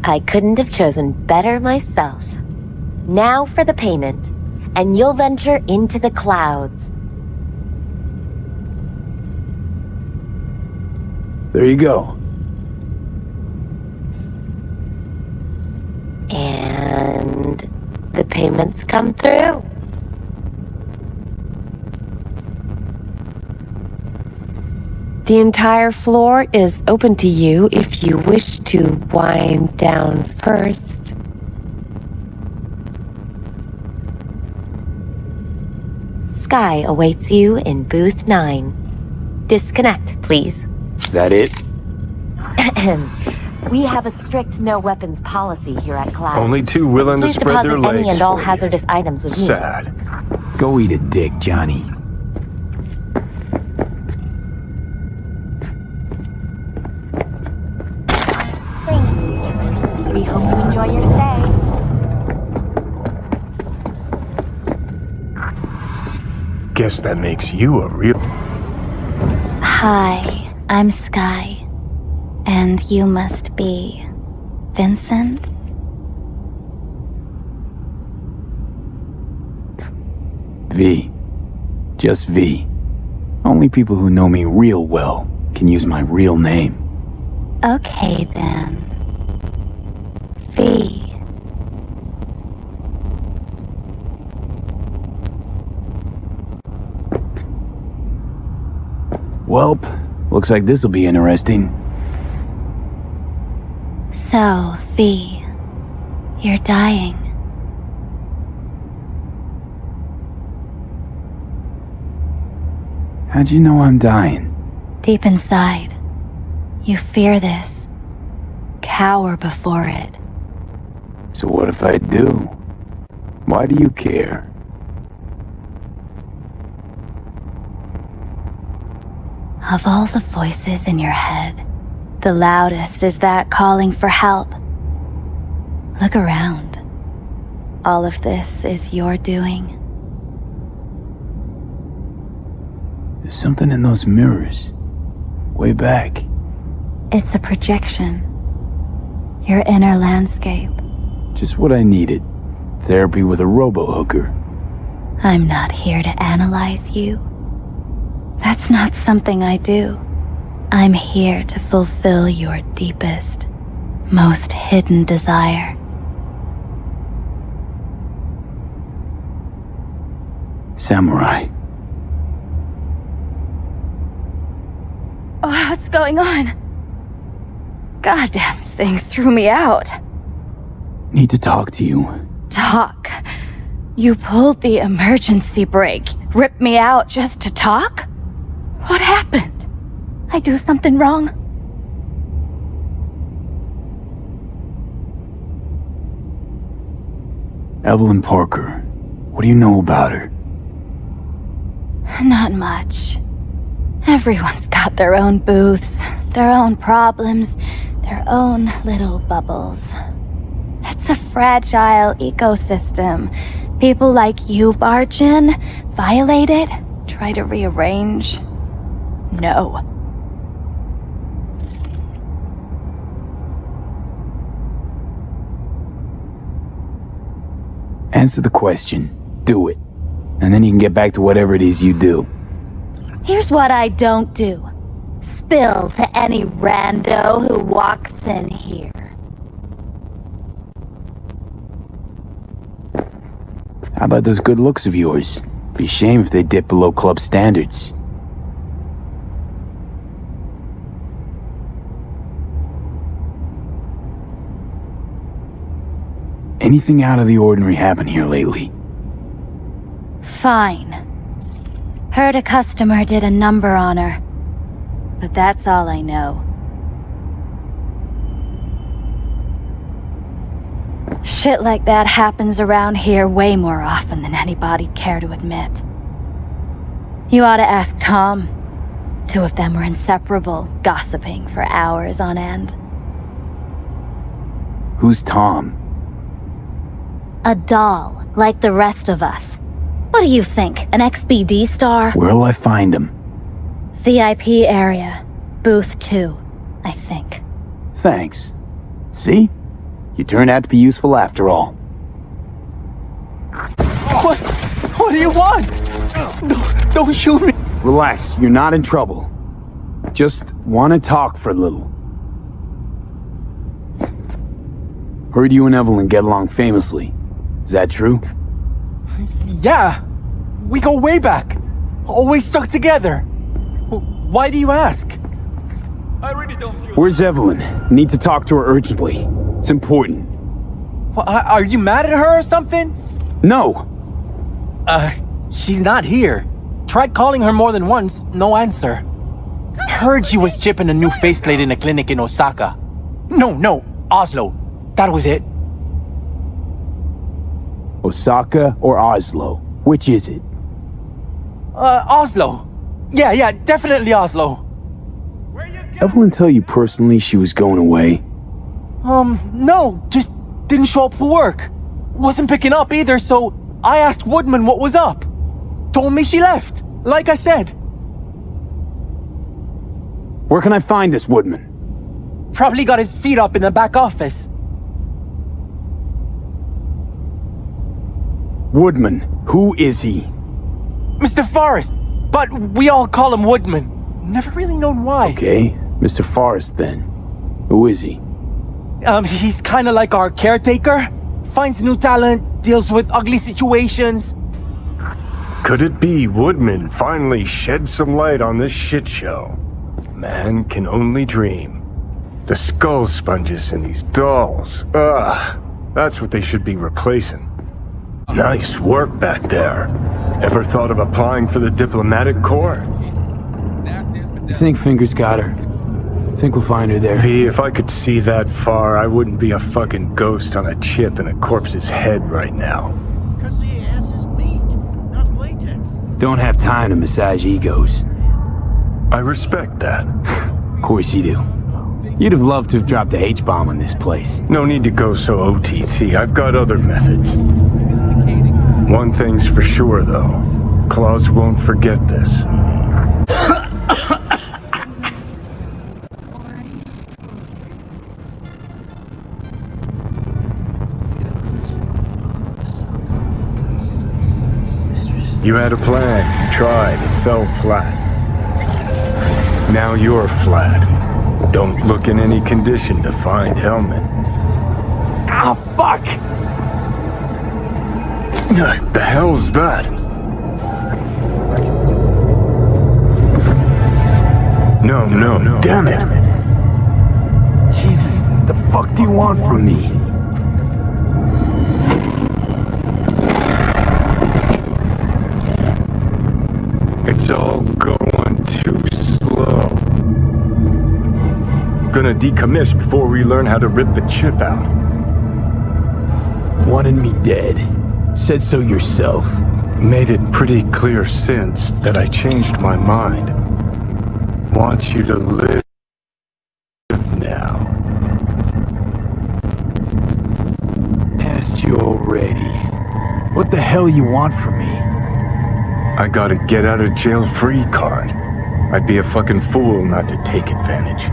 I couldn't have chosen better myself. Now for the payment, and you'll venture into the clouds. There you go. And the payments come through. The entire floor is open to you if you wish to wind down first. Sky awaits you in booth 9. Disconnect, please. That it? We have a strict no weapons policy here at Cloud. Only two willing to spread their legs. Please deposit any and all hazardous items with me. Sad. Go eat a dick, Johnny. We hope you enjoy your stay. Guess that makes you a real... Hi, I'm Sky. And you must be... Vincent? V. Just V. Only people who know me real well can use my real name. Okay then. V. Welp, looks like this'll be interesting. So, V, you're dying. How'd you know I'm dying? Deep inside, you fear this. Cower before it. So what if I do? Why do you care? Of all the voices in your head, the loudest is that calling for help. Look around. All of this is your doing. There's something in those mirrors. Way back. It's a projection. Your inner landscape. Just what I needed. Therapy with a robo-hooker. I'm not here to analyze you. That's not something I do. I'm here to fulfill your deepest, most hidden desire. Samurai. Oh, what's going on? Goddamn thing threw me out. Need to talk to you. Talk? You pulled the emergency brake, ripped me out just to talk? What happened? I do something wrong? Evelyn Parker. What do you know about her? Not much. Everyone's got their own booths, their own problems, their own little bubbles. It's a fragile ecosystem. People like you barge in, violate it, try to rearrange. No. Answer the question. Do it. And then you can get back to whatever it is you do. Here's what I don't do. Spill to any rando who walks in here. How about those good looks of yours? Be a shame if they dip below club standards. Anything out of the ordinary happen here lately? Fine. Heard a customer did a number on her. But that's all I know. Shit like that happens around here way more often than anybody'd care to admit. You ought to ask Tom. Two of them were inseparable, gossiping for hours on end. Who's Tom? A doll, like the rest of us. What do you think, an XBD star? Where'll I find him? VIP area. Booth 2, I think. Thanks. See? You turned out to be useful after all. What do you want? Don't shoot me. Relax, you're not in trouble. Just want to talk for a little. Heard you and Evelyn get along famously. Is that true? Yeah. We go way back. Always stuck together. Why do you ask? I really don't feel... Where's Evelyn? Need to talk to her urgently. It's important. Are you mad at her or something? No. She's not here. Tried calling her more than once, no answer. Heard she was chipping a new faceplate in a clinic in Osaka. No, Oslo. That was it. Osaka or Oslo? Which is it? Oslo. Yeah, definitely Oslo. Evelyn tell you personally she was going away? No, just didn't show up for work. Wasn't picking up either, so I asked Woodman what was up. Told me she left, like I said. Where can I find this Woodman? Probably got his feet up in the back office. Woodman, who is he? Mr. Forrest, but we all call him Woodman. Never really known why. Okay, Mr. Forrest then. Who is he? He's kinda like our caretaker. Finds new talent, deals with ugly situations. Could it be Woodman finally shed some light on this shit show? Man can only dream. The skull sponges in these dolls. Ugh, that's what they should be replacing. Nice work back there. Ever thought of applying for the diplomatic corps? You think Fingers got her? Think we'll find her there? V, if I could see that far, I wouldn't be a fucking ghost on a chip in a corpse's head right now. Cause the ass is meat, not latex. Don't have time to massage egos. I respect that. Of course you do. You'd have loved to have dropped the H-bomb on this place. No need to go so OTT. I've got other methods. One thing's for sure, though. Claus won't forget this. You had a plan, you tried, it fell flat. Now you're flat. Don't look in any condition to find Hellman. Ah, fuck! The hell's that? No. Damn it. Jesus, the fuck do you want from me? It's all going too slow. Gonna decommission before we learn how to rip the chip out. Wanted me dead. Said so yourself. Made it pretty clear since that I changed my mind. Want you to live now. Asked you already. What the hell you want from me? I got a get out of jail free card. I'd be a fucking fool not to take advantage.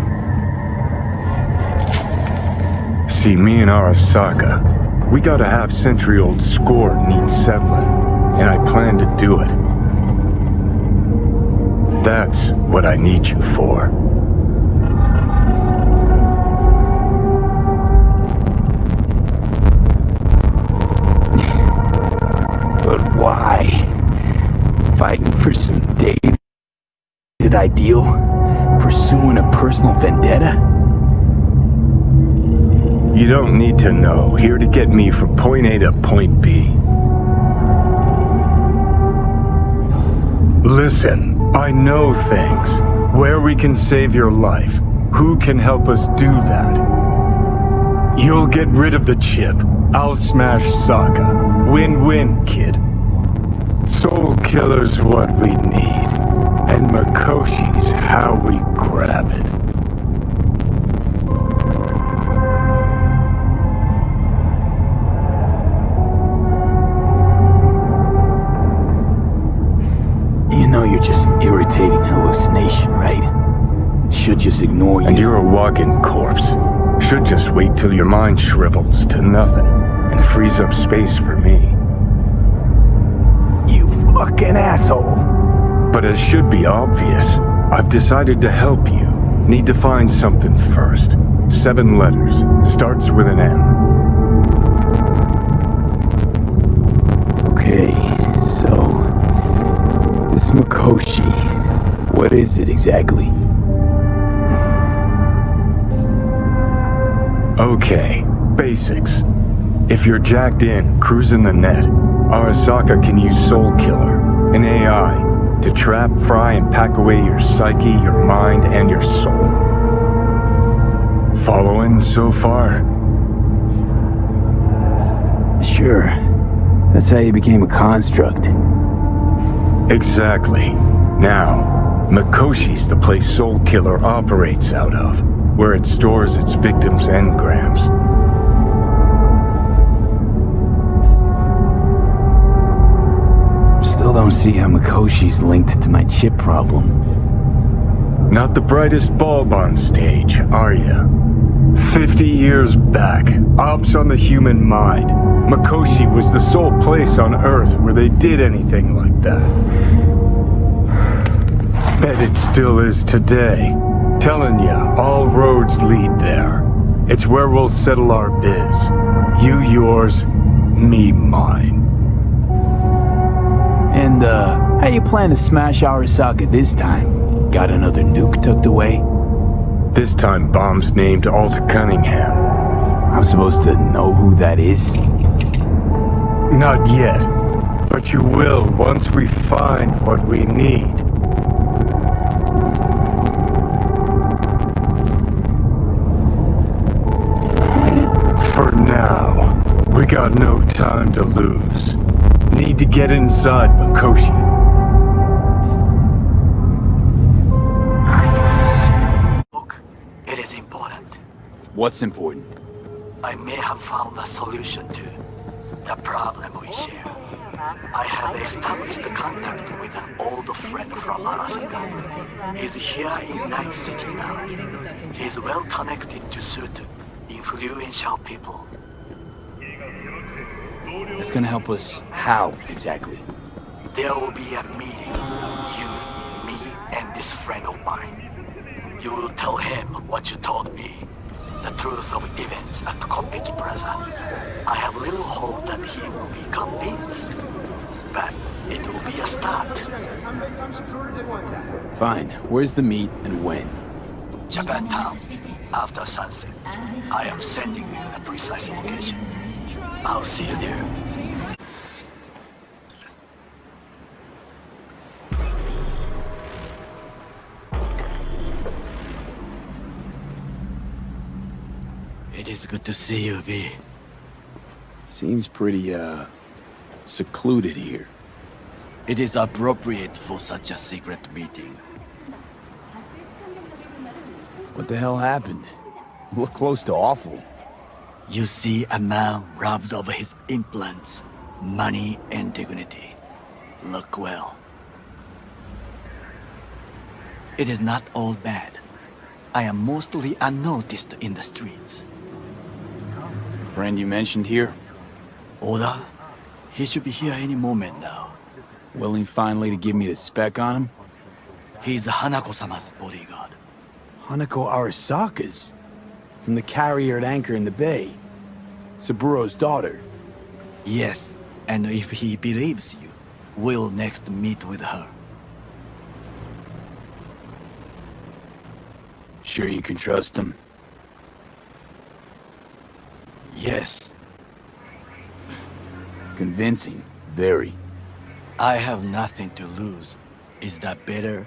See, me and Arasaka, we got a half-century-old score needs settling, and I plan to do it. That's what I need you for. But why? Fighting for some dated ideal? Pursuing a personal vendetta? You don't need to know. Here to get me from point A to point B. Listen, I know things. Where we can save your life. Who can help us do that? You'll get rid of the chip. I'll smash Saka. Win-win, kid. Soul Killer's what we need. And Mikoshi's how we grab it. You know you're just an irritating hallucination, right? Should just ignore you. And you're a walking corpse. Should just wait till your mind shrivels to nothing and frees up space for me. You fucking asshole. But it should be obvious. I've decided to help you. Need to find something first. 7 letters. Starts with an M. Okay, so... this Mikoshi, what is it exactly? Okay, basics. If you're jacked in, cruising the net, Arasaka can use Soul Killer, an AI, to trap, fry, and pack away your psyche, your mind, and your soul. Following so far? Sure. That's how you became a construct. Exactly. Now, Mikoshi's the place Soul Killer operates out of, where it stores its victims' engrams. Still don't see how Mikoshi's linked to my chip problem. Not the brightest bulb on stage, are ya? 50 years back, ops on the human mind. Mikoshi was the sole place on Earth where they did anything like that. Bet it still is today. Telling ya, all roads lead there. It's where we'll settle our biz. You yours, me mine. And, how you plan to smash Arasaka this time? Got another nuke tucked away? This time bomb's named Alt Cunningham. I'm supposed to know who that is? Not yet, but you will once we find what we need. For now, we got no time to lose. Need to get inside Mikoshi. Look, it is important. What's important? I may have found a solution to the problem we share. I have established contact with an old friend from Arasaka. He's here in Night City now. He's well connected to certain influential people. That's gonna help us how, exactly? There will be a meeting. You, me, and this friend of mine. You will tell him what you told me. The truth of events at Konpeki Plaza. I have little hope that he will be convinced. But It will be a start. Fine. Where's the meet and when? Japantown, after sunset. I am sending you the precise location. I'll see you there. It is good to see you, V. Seems pretty, secluded here. It is appropriate for such a secret meeting. What the hell happened? Look close to awful. You see a man robbed of his implants, money and dignity. Look well. It is not all bad. I am mostly unnoticed in the streets. Friend you mentioned here? Oda? He should be here any moment now. Willing finally to give me the spec on him? He's Hanako-sama's bodyguard. Hanako Arasaka's? From the carrier at anchor in the bay. Saburo's daughter. Yes, and if he believes you, we'll next meet with her. Sure you can trust him? Yes. Convincing. Very. I have nothing to lose. Is that better?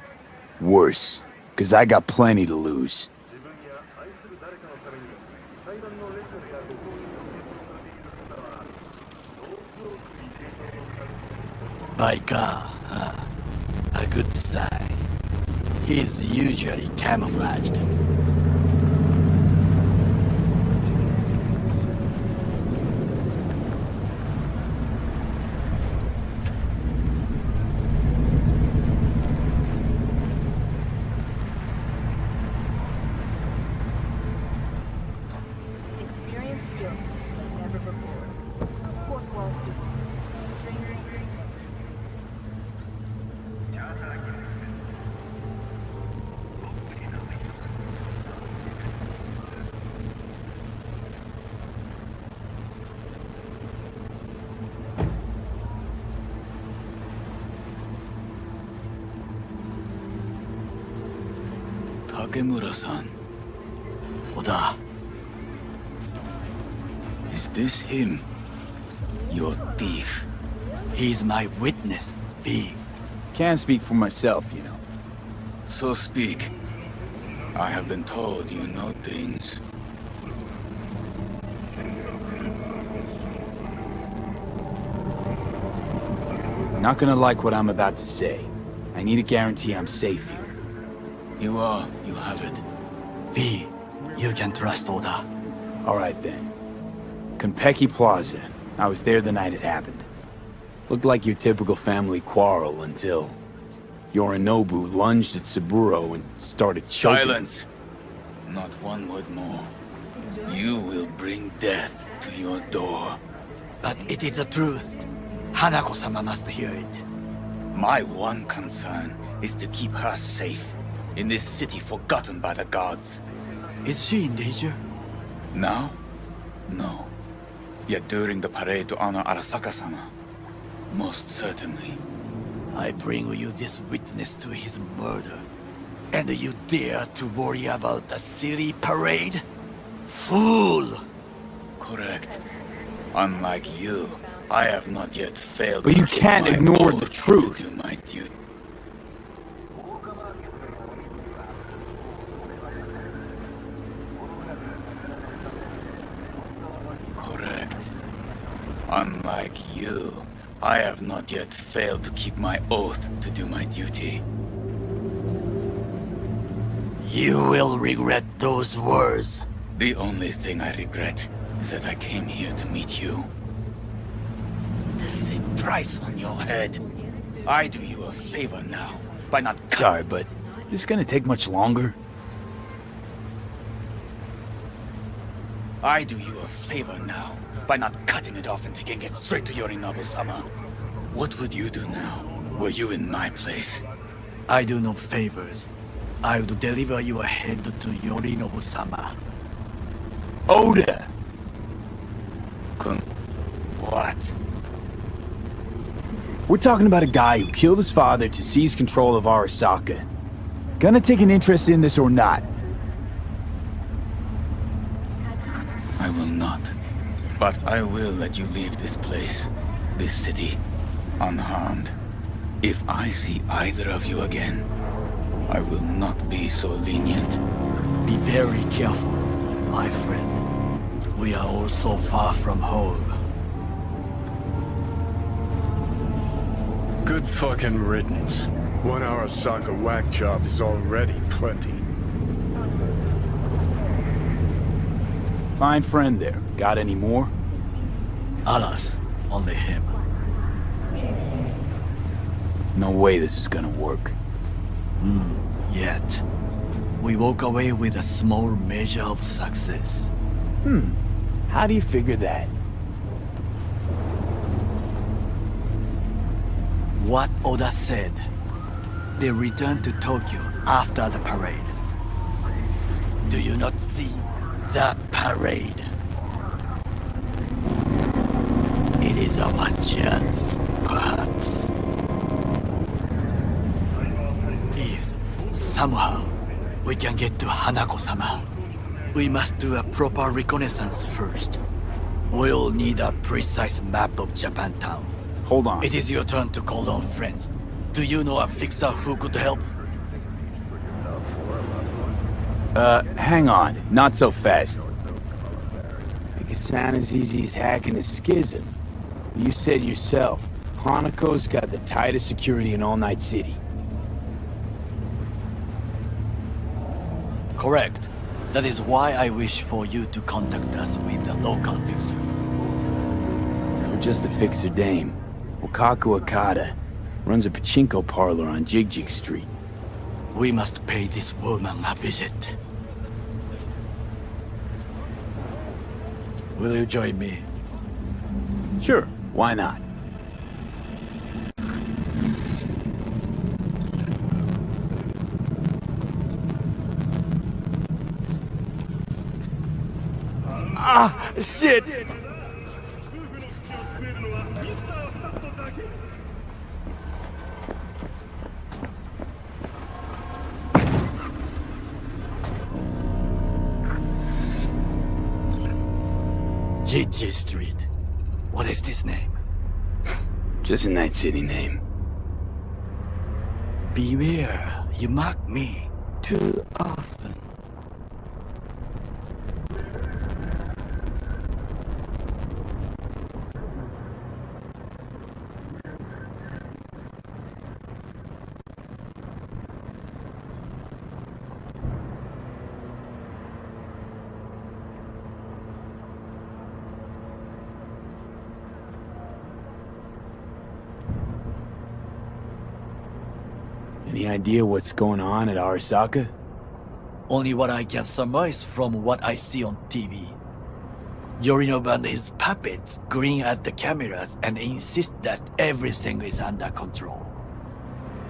Worse. 'Cause I got plenty to lose. Baika, a good sign. He's usually camouflaged. Takemura-san. Oda. Is this him? Your thief. He's my witness, V. Can't speak for myself, you know. So speak. I have been told you know things. Not gonna like what I'm about to say. I need a guarantee I'm safe here. You have it. V, you can trust Oda. Alright then. Konpeki Plaza. I was there the night it happened. Looked like your typical family quarrel until Yorinobu lunged at Saburo and started choking. Silence! Not one word more. You will bring death to your door. But it is the truth. Hanako-sama must hear it. My one concern is to keep her safe in this city forgotten by the gods. Is she in danger? Now? No. Yet during the parade to honor Arasaka-sama, most certainly. I bring you this witness to his murder, and you dare to worry about the silly parade? Fool! Correct. Unlike you, I have not yet failed. But you can't ignore the truth. To do my duty. Correct. Unlike you, I have not yet failed to keep my oath to do my duty. You will regret those words. The only thing I regret is that I came here to meet you. There is a price on your head. I do you a favor now by not... Sorry, but is this gonna take much longer? I do you a favor now by not cutting it off and taking it straight to Yorinobu-sama. What would you do now, were you in my place? I do no favors. I would deliver your head to Yorinobu-sama. Oda! What? We're talking about a guy who killed his father to seize control of Arasaka. Gonna take an interest in this or not? I will not. But I will let you leave this place, this city, unharmed. If I see either of you again, I will not be so lenient. Be very careful, my friend. We are all so far from home. Good fucking riddance. One Arasaka whack job is already plenty. Fine friend there. Got any more? Alas, only him. No way this is gonna work. Yet. We walk away with a small measure of success. How do you figure that? What Oda said. They returned to Tokyo after the parade. Do you not see that parade? It is our chance, perhaps. If, somehow, we can get to Hanako-sama, we must do a proper reconnaissance first. We'll need a precise map of Japantown. Hold on. It is your turn to call on friends. Do you know a fixer who could help? Hang on. Not so fast. It could sound as easy as hacking a schism. You said yourself, Hanako's got the tightest security in all Night City. Correct. That is why I wish for you to contact us with the local fixer. No, just a fixer dame. Wakaku Akata. Runs a pachinko parlor on Jig Street. We must pay this woman a visit. Will you join me? Sure, why not? Ah, shit! Jig Street. What is this name? Just a Night City name. Beware, you mock me too often. Any idea what's going on at Arasaka? Only what I can surmise from what I see on TV. Yorinobu and his puppets grin at the cameras and insist that everything is under control.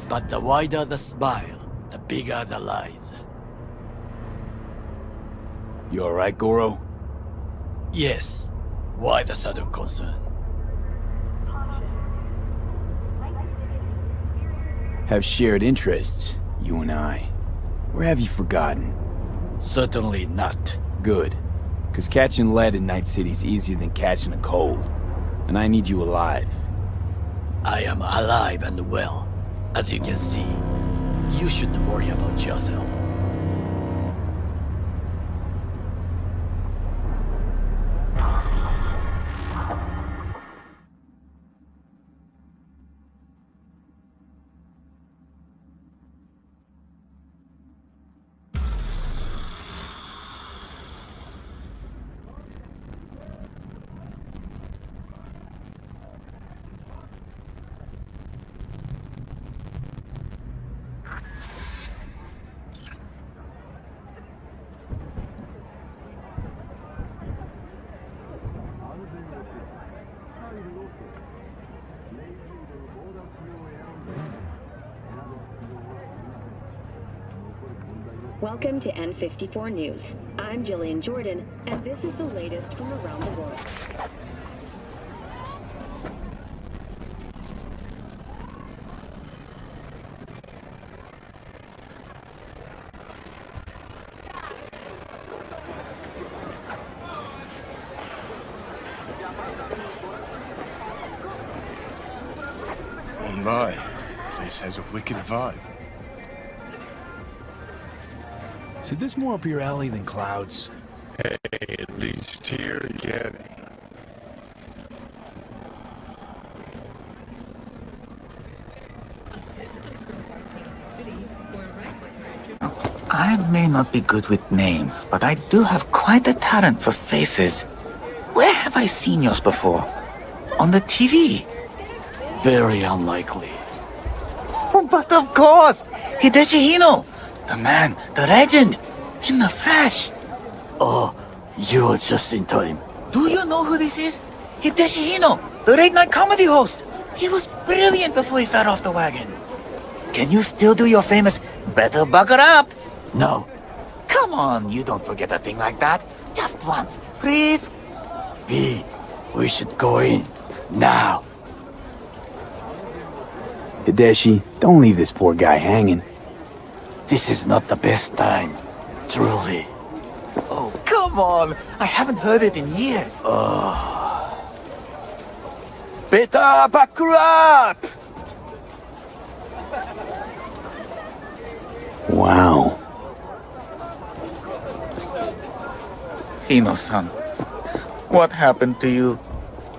But the wider the smile, the bigger the lies. You alright, Goro? Yes. Why the sudden concern? Have shared interests, you and I. Or have you forgotten? Certainly not. Good. Because catching lead in Night City's easier than catching a cold. And I need you alive. I am alive and well. As you can see, you shouldn't worry about yourself. Welcome to N54 News. I'm Jillian Jordan, and this is the latest from around the world. lie. Place has a wicked vibe. So this more up your alley than clouds? Hey, at least here you get it. I may not be good with names, but I do have quite a talent for faces. Where have I seen yours before? On the TV? Very unlikely. Oh, but of course! Hideshi Hino! The man, the legend! In the flesh! Oh, you are just in time. Do you know who this is? Hideshi Hino, the late-night comedy host! He was brilliant before he fell off the wagon. Can you still do your famous "better buckle up"? No. Come on, you don't forget a thing like that. Just once, please. V, we should go in. Now. Hideshi, don't leave this poor guy hanging. This is not the best time. Truly. Oh, come on. I haven't heard it in years. Better buckle up! Wow. Hino-san, what happened to you?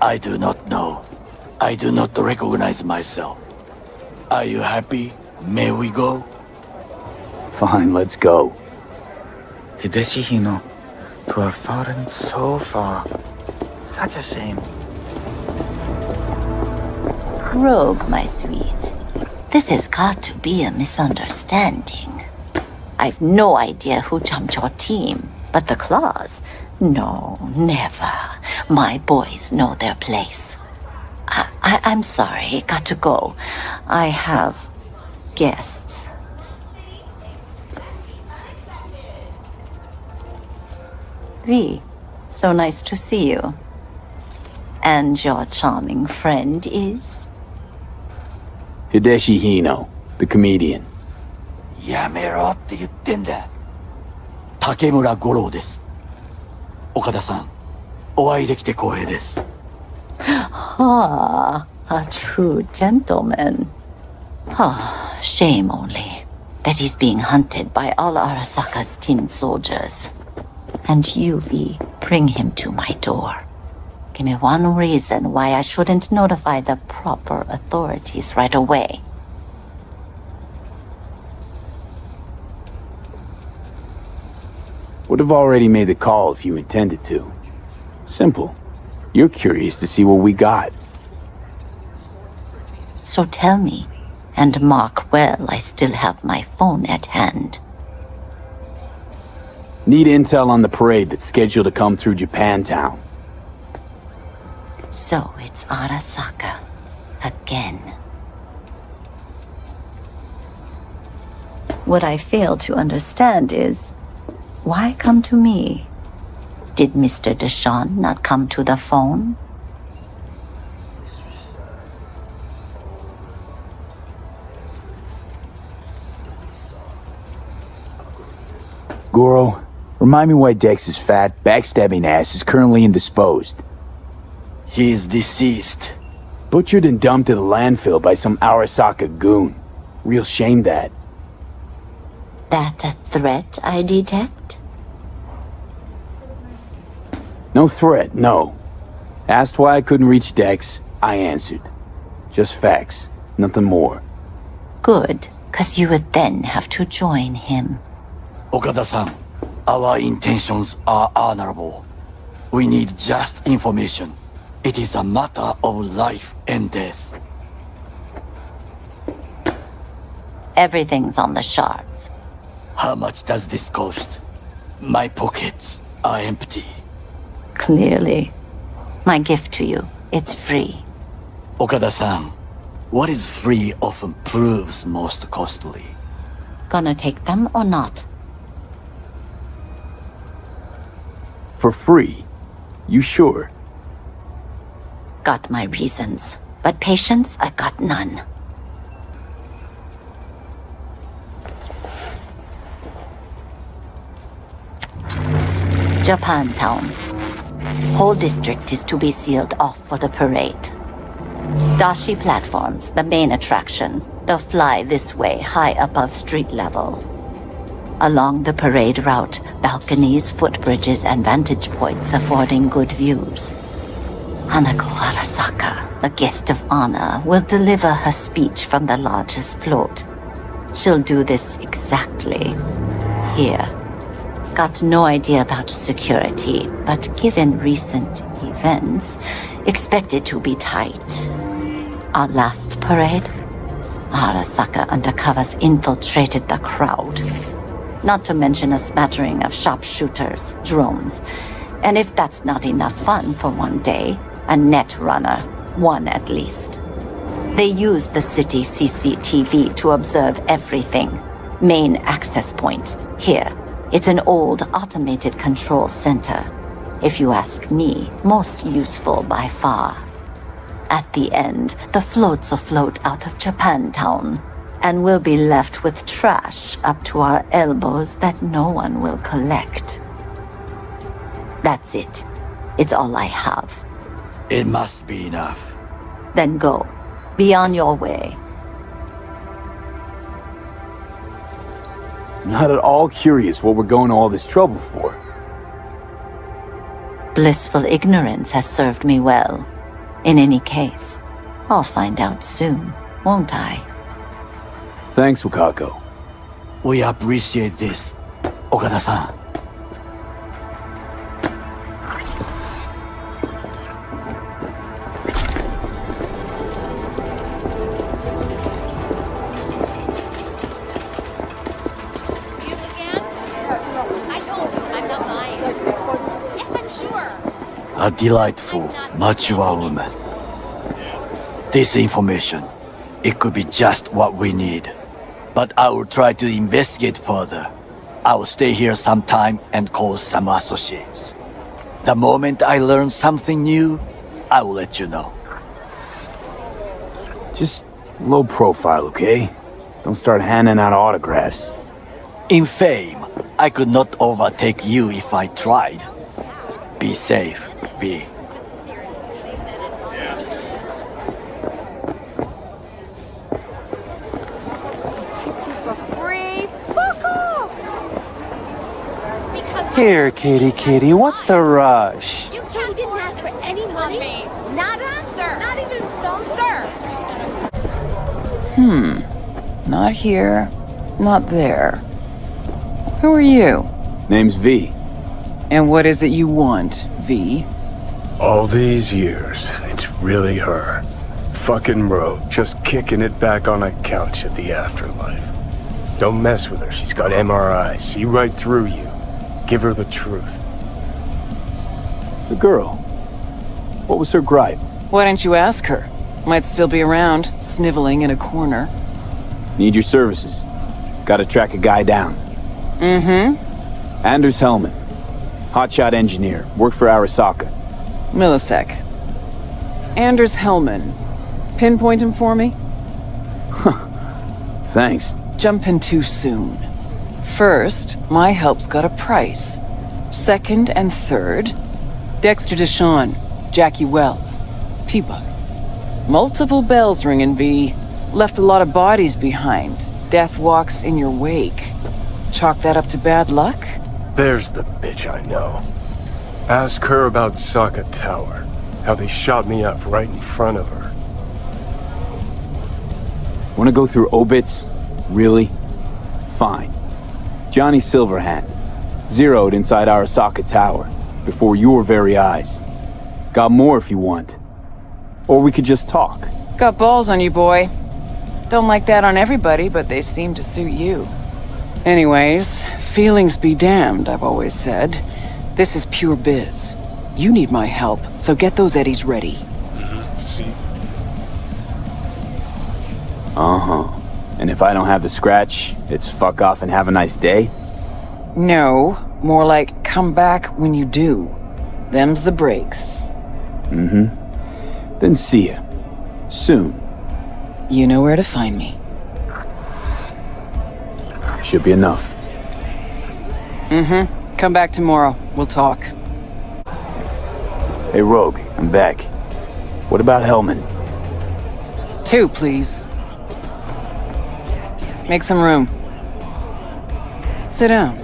I do not know. I do not recognize myself. Are you happy? May we go? Fine, let's go. Hideshi Hino, to have fallen so far. Such a shame. Rogue, my sweet. This has got to be a misunderstanding. I've no idea who jumped your team, but the claws? No, never. My boys know their place. I'm sorry, got to go. I have guests. V, so nice to see you. And your charming friend is? Hideshi Hino, the comedian. やめろって言ってんだ。竹村五郎です。岡田さん、お会いできて光栄です。Ah, a true gentleman. Ah, shame only that he's being hunted by all Arasaka's tin soldiers. And you, V, bring him to my door. Give me one reason why I shouldn't notify the proper authorities right away. Would have already made the call if you intended to. Simple. You're curious to see what we got. So tell me, and mark well I still have my phone at hand. Need intel on the parade that's scheduled to come through Japantown. So it's Arasaka. Again. What I fail to understand is, why come to me? Did Mr. Deshawn not come to the phone? Goro, remind me why Dex's fat, backstabbing ass is currently indisposed. He is deceased. Butchered and dumped in a landfill by some Arasaka goon. Real shame that. That a threat I detect? No threat, no. Asked why I couldn't reach Dex, I answered. Just facts, nothing more. Good, 'cause you would then have to join him. Okada-san, our intentions are honorable. We need just information. It is a matter of life and death. Everything's on the shards. How much does this cost? My pockets are empty. Clearly. My gift to you, it's free. Okada-san, what is free often proves most costly. Gonna take them or not? For free? You sure? Got my reasons, but patience I got none. Japantown. Whole district is to be sealed off for the parade. Dashi platforms, the main attraction. They'll fly this way, high above street level. Along the parade route, balconies, footbridges, and vantage points affording good views. Hanako Arasaka, the guest of honor, will deliver her speech from the largest float. She'll do this exactly here. Got no idea about security, but given recent events, expect it to be tight. Our last parade, Arasaka undercovers infiltrated the crowd. Not to mention a smattering of sharpshooters, drones, and if that's not enough fun for one day, a net runner, one at least. They use the city CCTV to observe everything. Main access point, here. It's an old automated control center. If you ask me, most useful by far. At the end, the floats will float out of Japantown, and we'll be left with trash up to our elbows that no one will collect. That's it. It's all I have. It must be enough. Then go. Be on your way. Not at all curious what we're going to all this trouble for. Blissful ignorance has served me well. In any case, I'll find out soon, won't I? Thanks, Wakako. We appreciate this, Okada-san. A delightful, mature woman. This information, it could be just what we need. But I will try to investigate further. I will stay here some time and call some associates. The moment I learn something new, I will let you know. Just low profile, okay? Don't start handing out autographs. In fame, I could not overtake you if I tried. Be safe, V. Here, kitty, what's the rush? You didn't ask for any money? Nada? Sir. Not even a stone? Sir. Not here, not there. Who are you? Name's V. And what is it you want, V? All these years, it's really her. Fucking rogue, just kicking it back on a couch at the afterlife. Don't mess with her, she's got MRI, see right through you. Give her the truth. The girl. What was her gripe? Why don't you ask her? Might still be around, sniveling in a corner. Need your services. Gotta track a guy down. Anders Hellman. Hotshot engineer. Worked for Arasaka. Millisec. Anders Hellman. Pinpoint him for me? Thanks. Jumping too soon. First, my help's got a price. Second and third, Dexter Deshawn, Jackie Wells, T-Bug. Multiple bells ringing, V. Left a lot of bodies behind. Death walks in your wake. Chalk that up to bad luck? There's the bitch I know. Ask her about Saka Tower. How they shot me up right in front of her. Wanna go through obits? Really? Fine. Johnny Silverhand. Zeroed inside Arasaka Tower. Before your very eyes. Got more if you want. Or we could just talk. Got balls on you, boy. Don't like that on everybody, but they seem to suit you. Anyways, feelings be damned, I've always said. This is pure biz. You need my help, so get those eddies ready. See? And if I don't have the scratch, it's fuck off and have a nice day? No, more like come back when you do. Them's the breaks. Then see ya. Soon. You know where to find me. Should be enough. Come back tomorrow. We'll talk. Hey, Rogue, I'm back. What about Hellman? 2, please. Make some room. Sit down.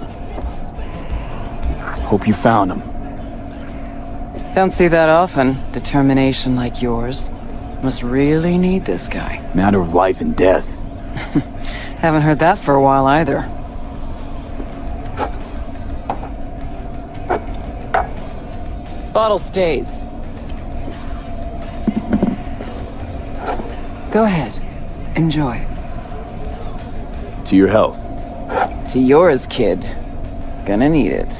Hope you found him. Don't see that often. Determination like yours. Must really need this guy. Matter of life and death. Haven't heard that for a while either. Bottle stays. Go ahead. Enjoy. To your health. To yours, kid. Gonna need it.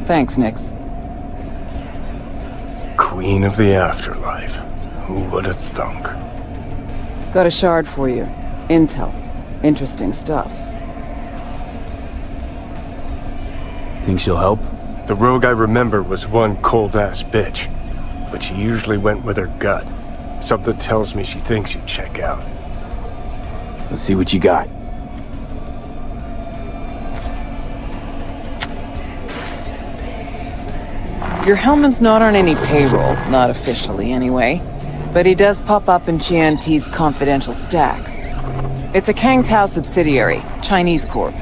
Thanks, Nix. Queen of the afterlife. Who would have thunk? Got a shard for you. Intel. Interesting stuff. Think she'll help? The rogue I remember was one cold-ass bitch. But she usually went with her gut. Something tells me she thinks you'd check out. Let's see what you got. Your Hellman's not on any payroll, not officially anyway. But he does pop up in Chianti's confidential stacks. It's a Kang Tao subsidiary, Chinese corp.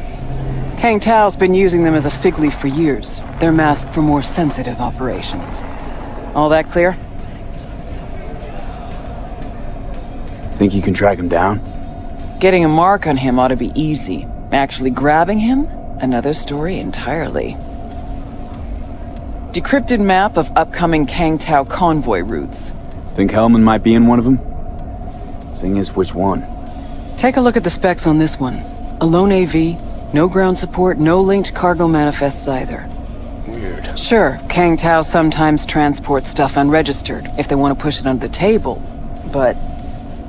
Kang Tao's been using them as a fig leaf for years. They're masked for more sensitive operations. All that clear? Think you can track him down? Getting a mark on him ought to be easy. Actually grabbing him? Another story entirely. Decrypted map of upcoming Kang Tao convoy routes. Think Hellman might be in one of them? Thing is, which one? Take a look at the specs on this one. A lone AV, no ground support, no linked cargo manifests either. Weird. Sure, Kang Tao sometimes transports stuff unregistered if they want to push it under the table, but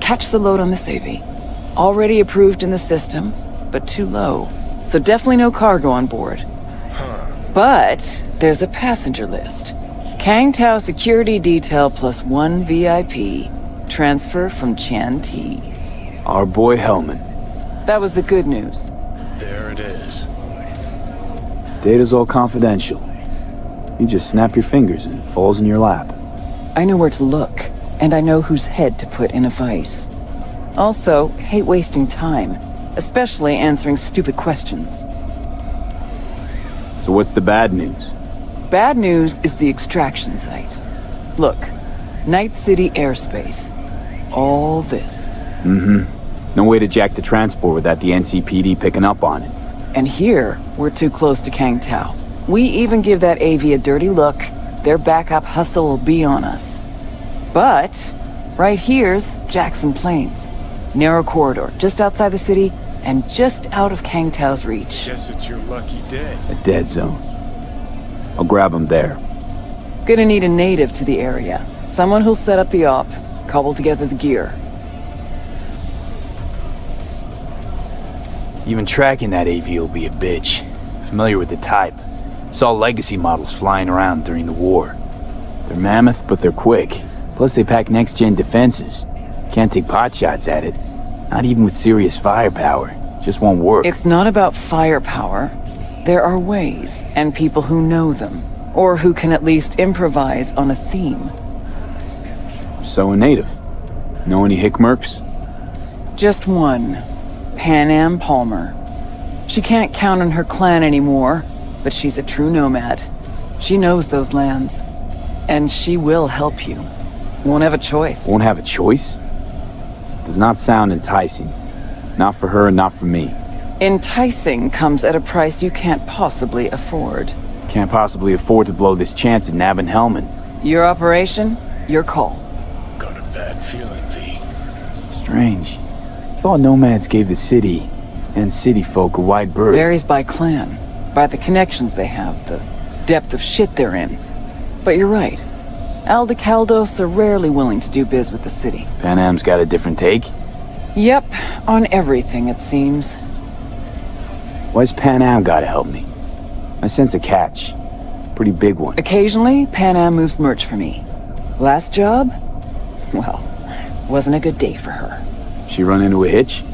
catch the load on this AV. Already approved in the system, but too low. So definitely no cargo on board. But there's a passenger list. Kang Tao security detail plus 1 VIP. Transfer from Chianti. Our boy Hellman. That was the good news. There it is. Data's all confidential. You just snap your fingers and it falls in your lap. I know where to look, and I know whose head to put in a vice. Also, hate wasting time, especially answering stupid questions. So what's the bad news? Bad news is the extraction site. Look, Night City airspace. All this. Mm-hmm. No way to jack the transport without the NCPD picking up on it. And here, we're too close to Kang Tao. We even give that AV a dirty look, their backup hustle will be on us. But, right here's Jackson Plains. Narrow corridor, just outside the city, and just out of Kang Tao's reach. Guess it's your lucky day. A dead zone. I'll grab him there. Gonna need a native to the area. Someone who'll set up the op, cobble together the gear. Even tracking that AV will be a bitch. Familiar with the type. Saw legacy models flying around during the war. They're mammoth, but they're quick. Plus they pack next-gen defenses. Can't take potshots at it. Not even with serious firepower. Just won't work. It's not about firepower. There are ways, and people who know them. Or who can at least improvise on a theme. So a native. Know any hickmerks? Just one. Panam Palmer. She can't count on her clan anymore, but she's a true nomad. She knows those lands. And she will help you. Won't have a choice. Won't have a choice? Does not sound enticing. Not for her and not for me. Enticing comes at a price you can't possibly afford. Can't possibly afford to blow this chance at nabbing Hellman. Your operation, your call. Got a bad feeling, V. Strange. Thought nomads gave the city and city folk a wide berth. Varies by clan, by the connections they have, the depth of shit they're in. But you're right. Aldecaldos are rarely willing to do biz with the city. Panam's got a different take? Yep, on everything it seems. Why's Panam gotta help me? I sense a catch. Pretty big one. Occasionally, Panam moves merch for me. Last job? Well, wasn't a good day for her. She run into a hitch?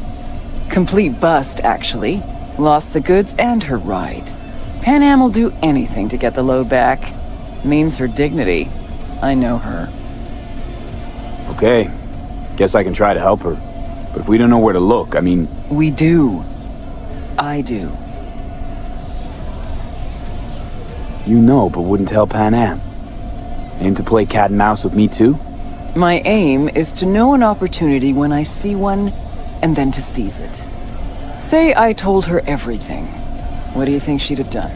Complete bust, actually. Lost the goods and her ride. Panam will do anything to get the load back. Means her dignity. I know her. Okay. Guess I can try to help her. But if we don't know where to look, I mean... We do. I do. You know, but wouldn't tell Panam. Aim to play cat and mouse with me too? My aim is to know an opportunity when I see one, and then to seize it. Say I told her everything. What do you think she'd have done?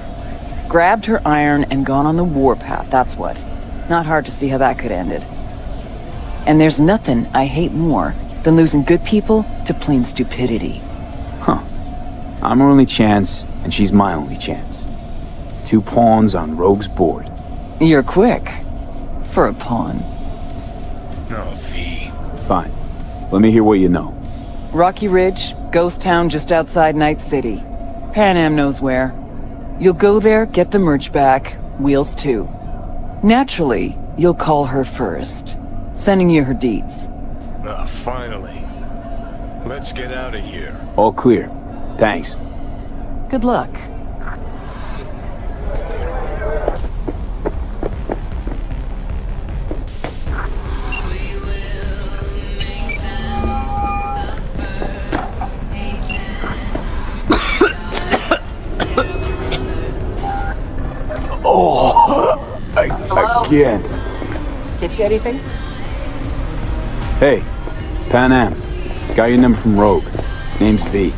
Grabbed her iron and gone on the warpath, that's what. Not hard to see how that could end it. And there's nothing I hate more than losing good people to plain stupidity. Huh. I'm her only chance, and she's my only chance. 2 pawns on Rogue's board. You're quick. For a pawn. No, V. Fine. Let me hear what you know. Rocky Ridge, ghost town just outside Night City. Panam knows where. You'll go there, get the merch back, wheels too. Naturally, you'll call her first. Sending you her deeds. Ah, finally. Let's get out of here. All clear. Thanks. Good luck. I can't. Get you anything? Hey, Panam. Got your number from Rogue. Name's V.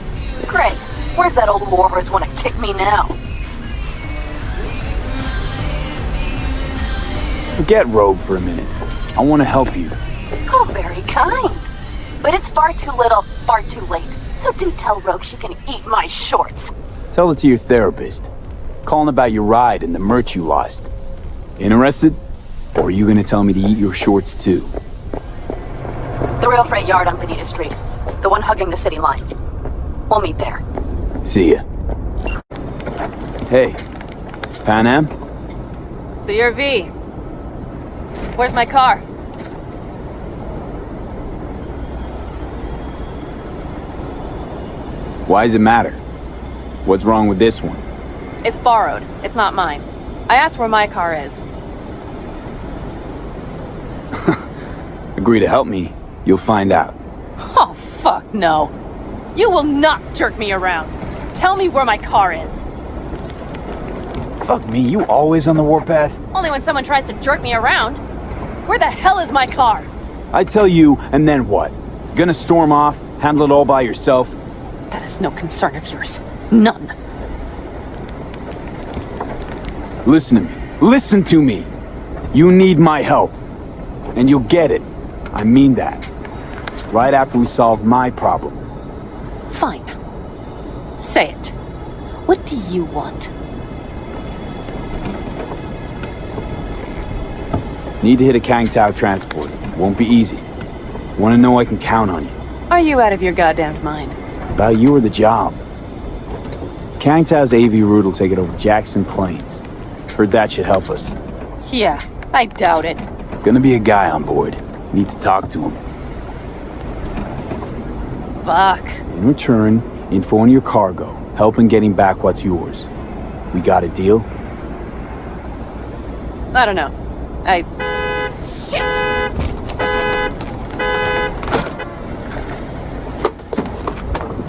Great. Where's that old warhorse want to kick me now? Forget Rogue for a minute. I want to help you. Oh, very kind. But it's far too little, far too late. So do tell Rogue she can eat my shorts. Tell it to your therapist. Calling about your ride and the merch you lost. Interested? Or are you gonna tell me to eat your shorts too? The rail freight yard on Bonita Street. The one hugging the city line. We'll meet there. See ya. Hey, Panam? So you're V. Where's my car? Why does it matter? What's wrong with this one? It's borrowed. It's not mine. I asked where my car is. Agree to help me, you'll find out. Oh, fuck no. You will not jerk me around. Tell me where my car is. Fuck me, you always on the warpath? Only when someone tries to jerk me around. Where the hell is my car? I tell you, and then what? Gonna storm off, handle it all by yourself? That is no concern of yours. None. Listen to me. Listen to me. You need my help. And you'll get it. I mean that. Right after we solve my problem. Fine. Say it. What do you want? Need to hit a Kangtao transport. Won't be easy. Wanna know I can count on you. Are you out of your goddamn mind? About you or the job. Kangtao's AV route will take it over Jackson Plains. Heard that should help us. Yeah, I doubt it. Gonna be a guy on board. Need to talk to him. Fuck. In return, info on your cargo. Help in getting back what's yours. We got a deal? I don't know. Shit!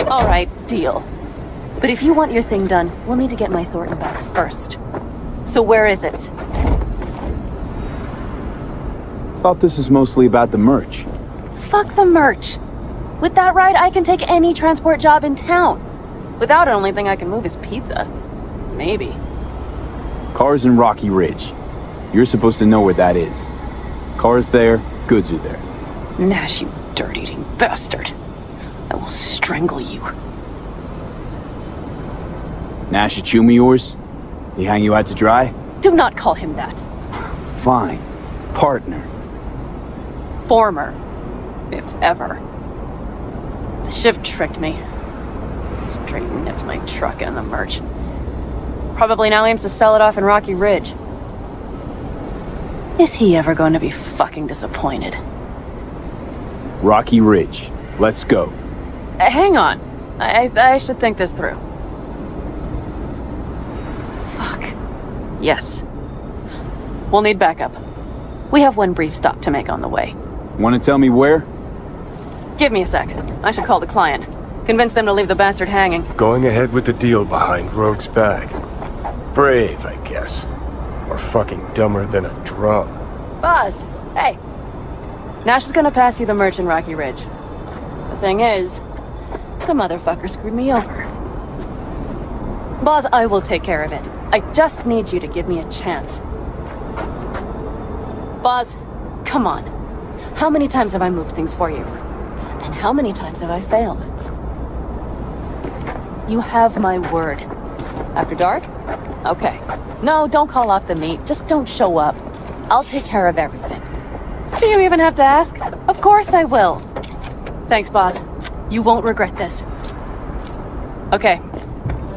Alright, deal. But if you want your thing done, we'll need to get my Thornton back first. So where is it? Thought this was mostly about the merch. Fuck the merch. With that ride, I can take any transport job in town. Without it, only thing I can move is pizza. Maybe. Car's in Rocky Ridge. You're supposed to know where that is. Car's there, goods are there. Nash, you dirt-eating bastard. I will strangle you. Nash, a chummy yours? He hang you out to dry? Do not call him that. Fine. Partner. Former. If ever. The shift tricked me. Straight nipped my truck and the merch. Probably now aims to sell it off in Rocky Ridge. Is he ever going to be fucking disappointed? Rocky Ridge. Let's go. Hang on. I should think this through. Yes. We'll need backup. We have one brief stop to make on the way. Want to tell me where? Give me a sec. I should call the client. Convince them to leave the bastard hanging. Going ahead with the deal behind Rogue's back. Brave, I guess. Or fucking dumber than a drum. Boz, hey. Nash is gonna pass you the merch in Rocky Ridge. The thing is, the motherfucker screwed me over. Boz, I will take care of it. I just need you to give me a chance. Boz, come on. How many times have I moved things for you? And how many times have I failed? You have my word. After dark? Okay. No, don't call off the meet. Just don't show up. I'll take care of everything. Do you even have to ask? Of course I will. Thanks, Boz. You won't regret this. Okay.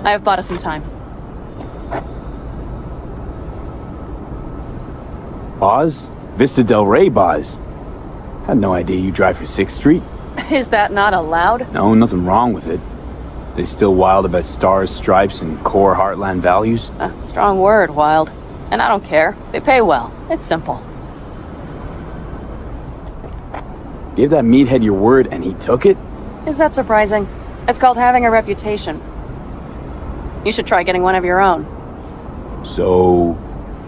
I have bought us some time. Boz? Vista Del Rey Boz. Had no idea you drive for 6th Street. Is that not allowed? No, nothing wrong with it. They still wild about stars, stripes, and core Heartland values? Strong word, wild. And I don't care. They pay well. It's simple. Gave that meathead your word and he took it? Is that surprising? It's called having a reputation. You should try getting one of your own. So,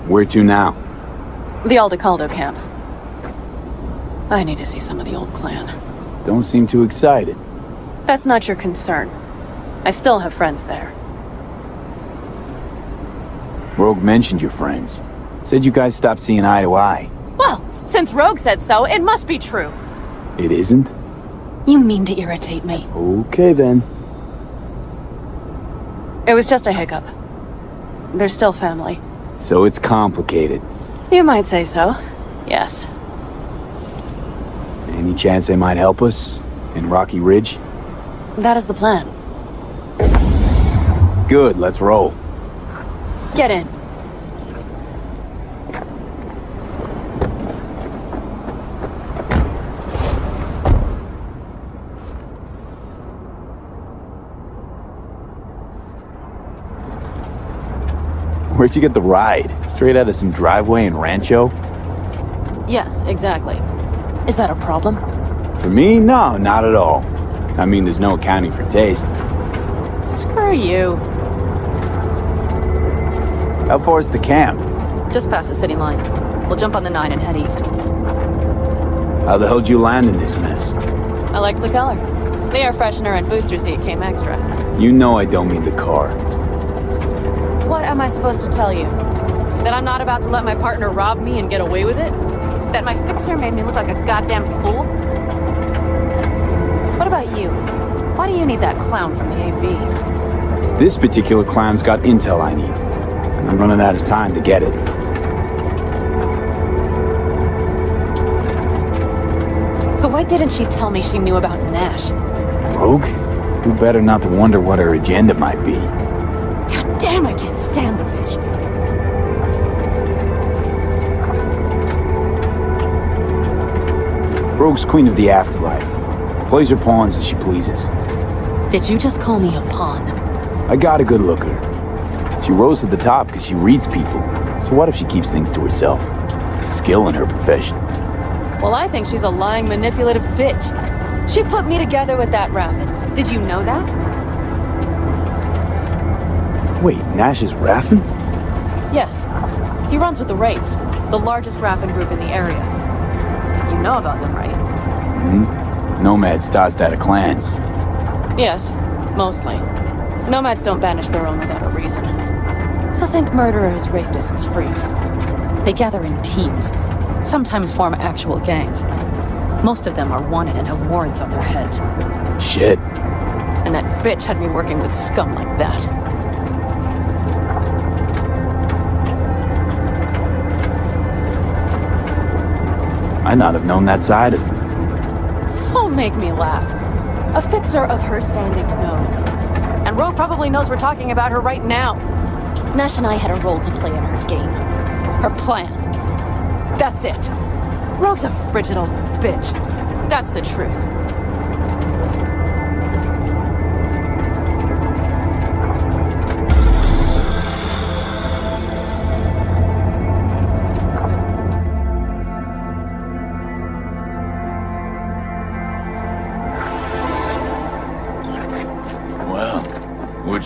where to now? The Aldecaldo camp. I need to see some of the old clan. Don't seem too excited. That's not your concern. I still have friends there. Rogue mentioned your friends. Said you guys stopped seeing eye to eye. Well, since Rogue said so, it must be true. It isn't? You mean to irritate me. Okay then. It was just a hiccup. They're still family. So it's complicated. You might say so. Yes. Any chance they might help us? In Rocky Ridge? That is the plan. Good, let's roll. Get in. Where'd you get the ride? Straight out of some driveway in Rancho? Yes, exactly. Is that a problem? For me? No, not at all. I mean, there's no accounting for taste. Screw you. How far is the camp? Just past the city line. We'll jump on the 9 and head east. How the hell did you land in this mess? I like the color. The air freshener and booster seat came extra. You know I don't mean the car. What am I supposed to tell you? That I'm not about to let my partner rob me and get away with it? That my fixer made me look like a goddamn fool? What about you? Why do you need that clown from the AV? This particular clown's got intel I need. And I'm running out of time to get it. So why didn't she tell me she knew about Nash? Rogue? Do better not to wonder what her agenda might be. God damn, I can't stand the bitch. Rogue's queen of the afterlife. Plays her pawns as she pleases. Did you just call me a pawn? I got a good look at her. She rose to the top because she reads people. So what if she keeps things to herself? It's a skill in her profession. Well, I think she's a lying, manipulative bitch. She put me together with that Raffin. Did you know that? Wait, Nash is Raffin? Yes. He runs with the Wraiths, the largest Raffin group in the area. You know about them, right? Mm-hmm. Nomad starts out of clans. Yes, mostly. Nomads don't banish their own without a reason. So think murderers, rapists, freaks. They gather in teams, sometimes form actual gangs. Most of them are wanted and have warrants on their heads. Shit. And that bitch had me working with scum like that. I'd not have known that side of him. So make me laugh. A fixer of her standing knows. And Rogue probably knows we're talking about her right now. Nash and I had a role to play in her game. Her plan. That's it. Rogue's a frigid old bitch. That's the truth.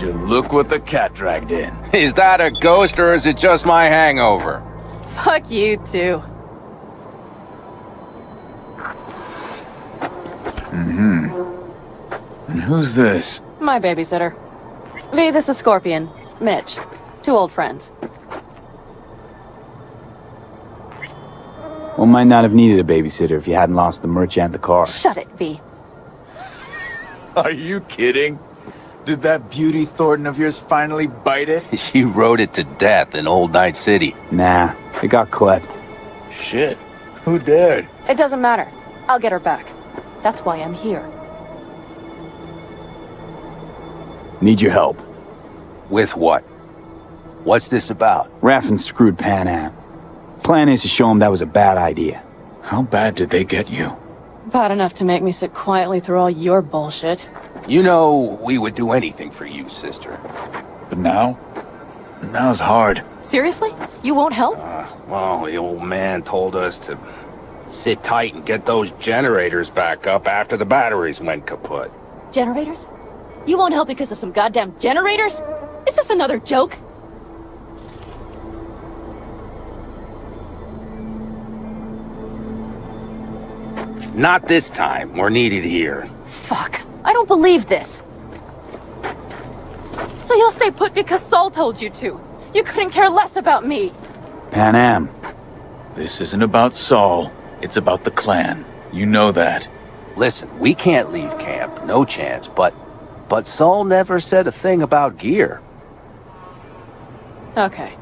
you look what the cat dragged in? Is that a ghost or is it just my hangover? Fuck you too. Mm-hmm. And who's this? My babysitter. V, this is Scorpion. Mitch. 2 old friends. Well, might not have needed a babysitter if you hadn't lost the merch and the car. Shut it, V. Are you kidding? Did that beauty Thornton of yours finally bite it? She rode it to death in Old Night City. Nah, it got clipped. Shit. Who dared? It doesn't matter. I'll get her back. That's why I'm here. Need your help. With what? What's this about? Raffin screwed Panam. Plan is to show him that was a bad idea. How bad did they get you? Bad enough to make me sit quietly through all your bullshit. You know, we would do anything for you, sister. But now? Now's hard. Seriously? You won't help? Well, the old man told us to sit tight and get those generators back up after the batteries went kaput. Generators? You won't help because of some goddamn generators? Is this another joke? Not this time. We're needed here. Fuck. I don't believe this. So you'll stay put because Saul told you to. You couldn't care less about me. Panam. This isn't about Saul. It's about the clan. You know that. Listen, we can't leave camp. No chance. But Saul never said a thing about gear. Okay.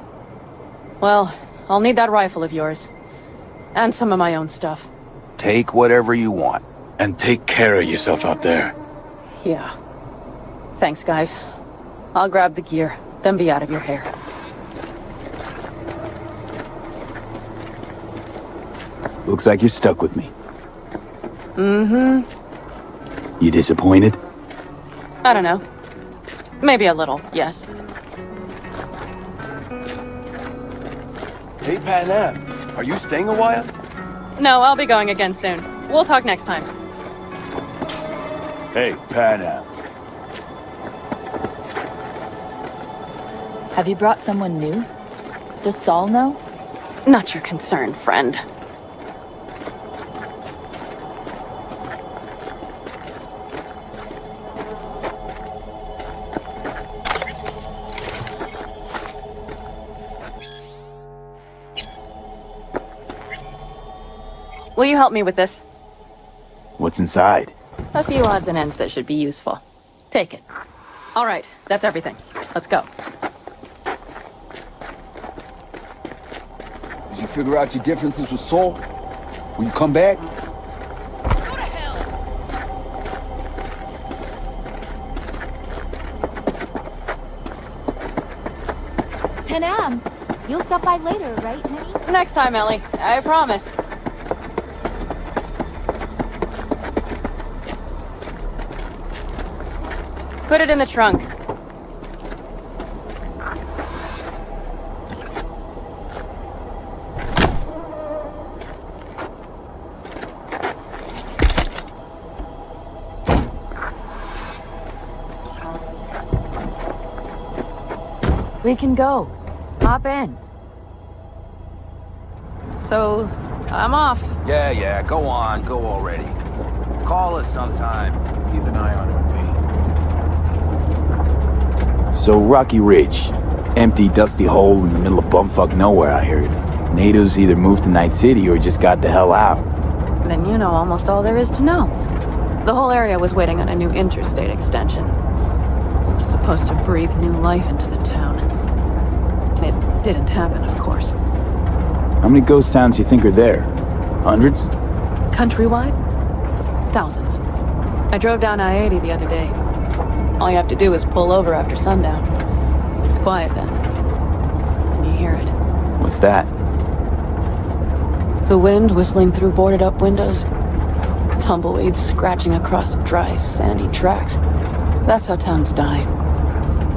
Well, I'll need that rifle of yours. And some of my own stuff. Take whatever you want. And take care of yourself out there. Yeah. Thanks, guys. I'll grab the gear, then be out of your hair. Looks like you're stuck with me. Mm-hmm. You disappointed? I don't know. Maybe a little, yes. Hey, Panam, are you staying a while? No, I'll be going again soon. We'll talk next time. Hey, Panam. Have you brought someone new? Does Saul know? Not your concern, friend. Will you help me with this? What's inside? A few odds and ends that should be useful. Take it. All right, that's everything. Let's go. Did you figure out your differences with Saul? Will you come back? Go to hell! Panam, you'll stop by later, right, honey? Next time, Ellie. I promise. Put it in the trunk. We can go. Hop in. So, I'm off. Yeah, go on. Go already. Call us sometime. Keep an eye on her, V. So Rocky Ridge. Empty, dusty hole in the middle of bumfuck nowhere, I heard. Natives either moved to Night City or just got the hell out. Then you know almost all there is to know. The whole area was waiting on a new interstate extension. It was supposed to breathe new life into the town. It didn't happen, of course. How many ghost towns you think are there? Hundreds? Countrywide? Thousands. I drove down I-80 the other day. All you have to do is pull over after sundown. It's quiet then. And you hear it. What's that? The wind whistling through boarded-up windows. Tumbleweeds scratching across dry, sandy tracks. That's how towns die.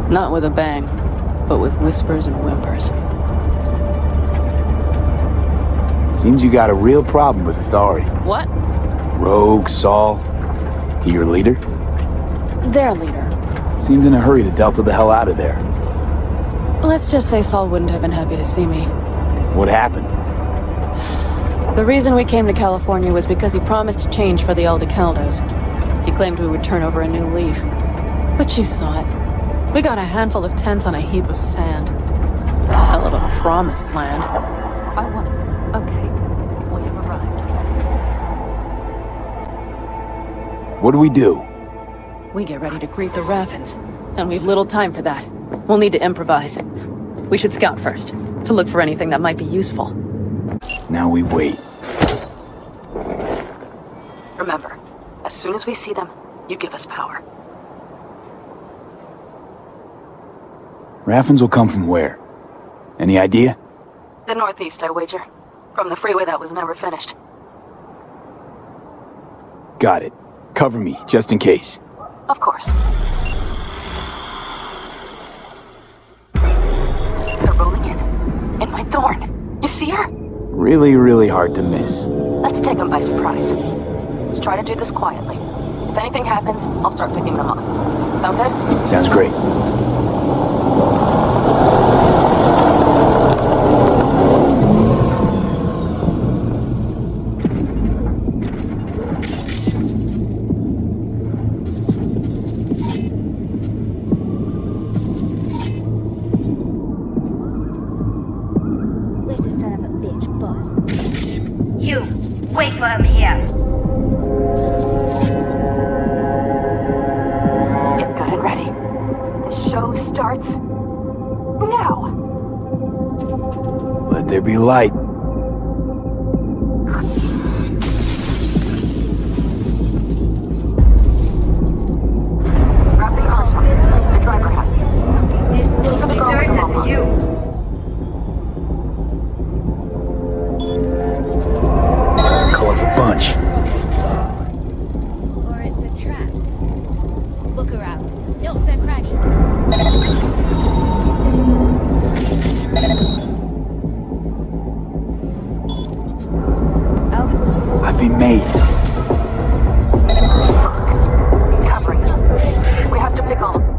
Not with a bang, but with whispers and whimpers. Seems you got a real problem with authority. What? Rogue, Saul. He your leader? Their leader. Seemed in a hurry to Delta the hell out of there. Let's just say Saul wouldn't have been happy to see me. What happened? The reason we came to California was because he promised change for the Aldecaldos. He claimed we would turn over a new leaf. But you saw it. We got a handful of tents on a heap of sand. A hell of a promised land. I want it. Okay. We have arrived. What do we do? We get ready to greet the Raffins. And we've little time for that. We'll need to improvise. We should scout first, to look for anything that might be useful. Now we wait. Remember, as soon as we see them, you give us power. Raffins will come from where? Any idea? The northeast, I wager. From the freeway that was never finished. Got it. Cover me, just in case. Of course. They're rolling in. And my Thorn. You see her? Really, really hard to miss. Let's take them by surprise. Let's try to do this quietly. If anything happens, I'll start picking them off. Sound good? Sounds great. Wait for him here. Get good and ready. The show starts now. Let there be light. Grab the contract. The driver has it. This will be certain to you. Colorful bunch. Or it's a trap. Look around. Nooks and crannies. I've been made. Covering them. We have to pick all of them.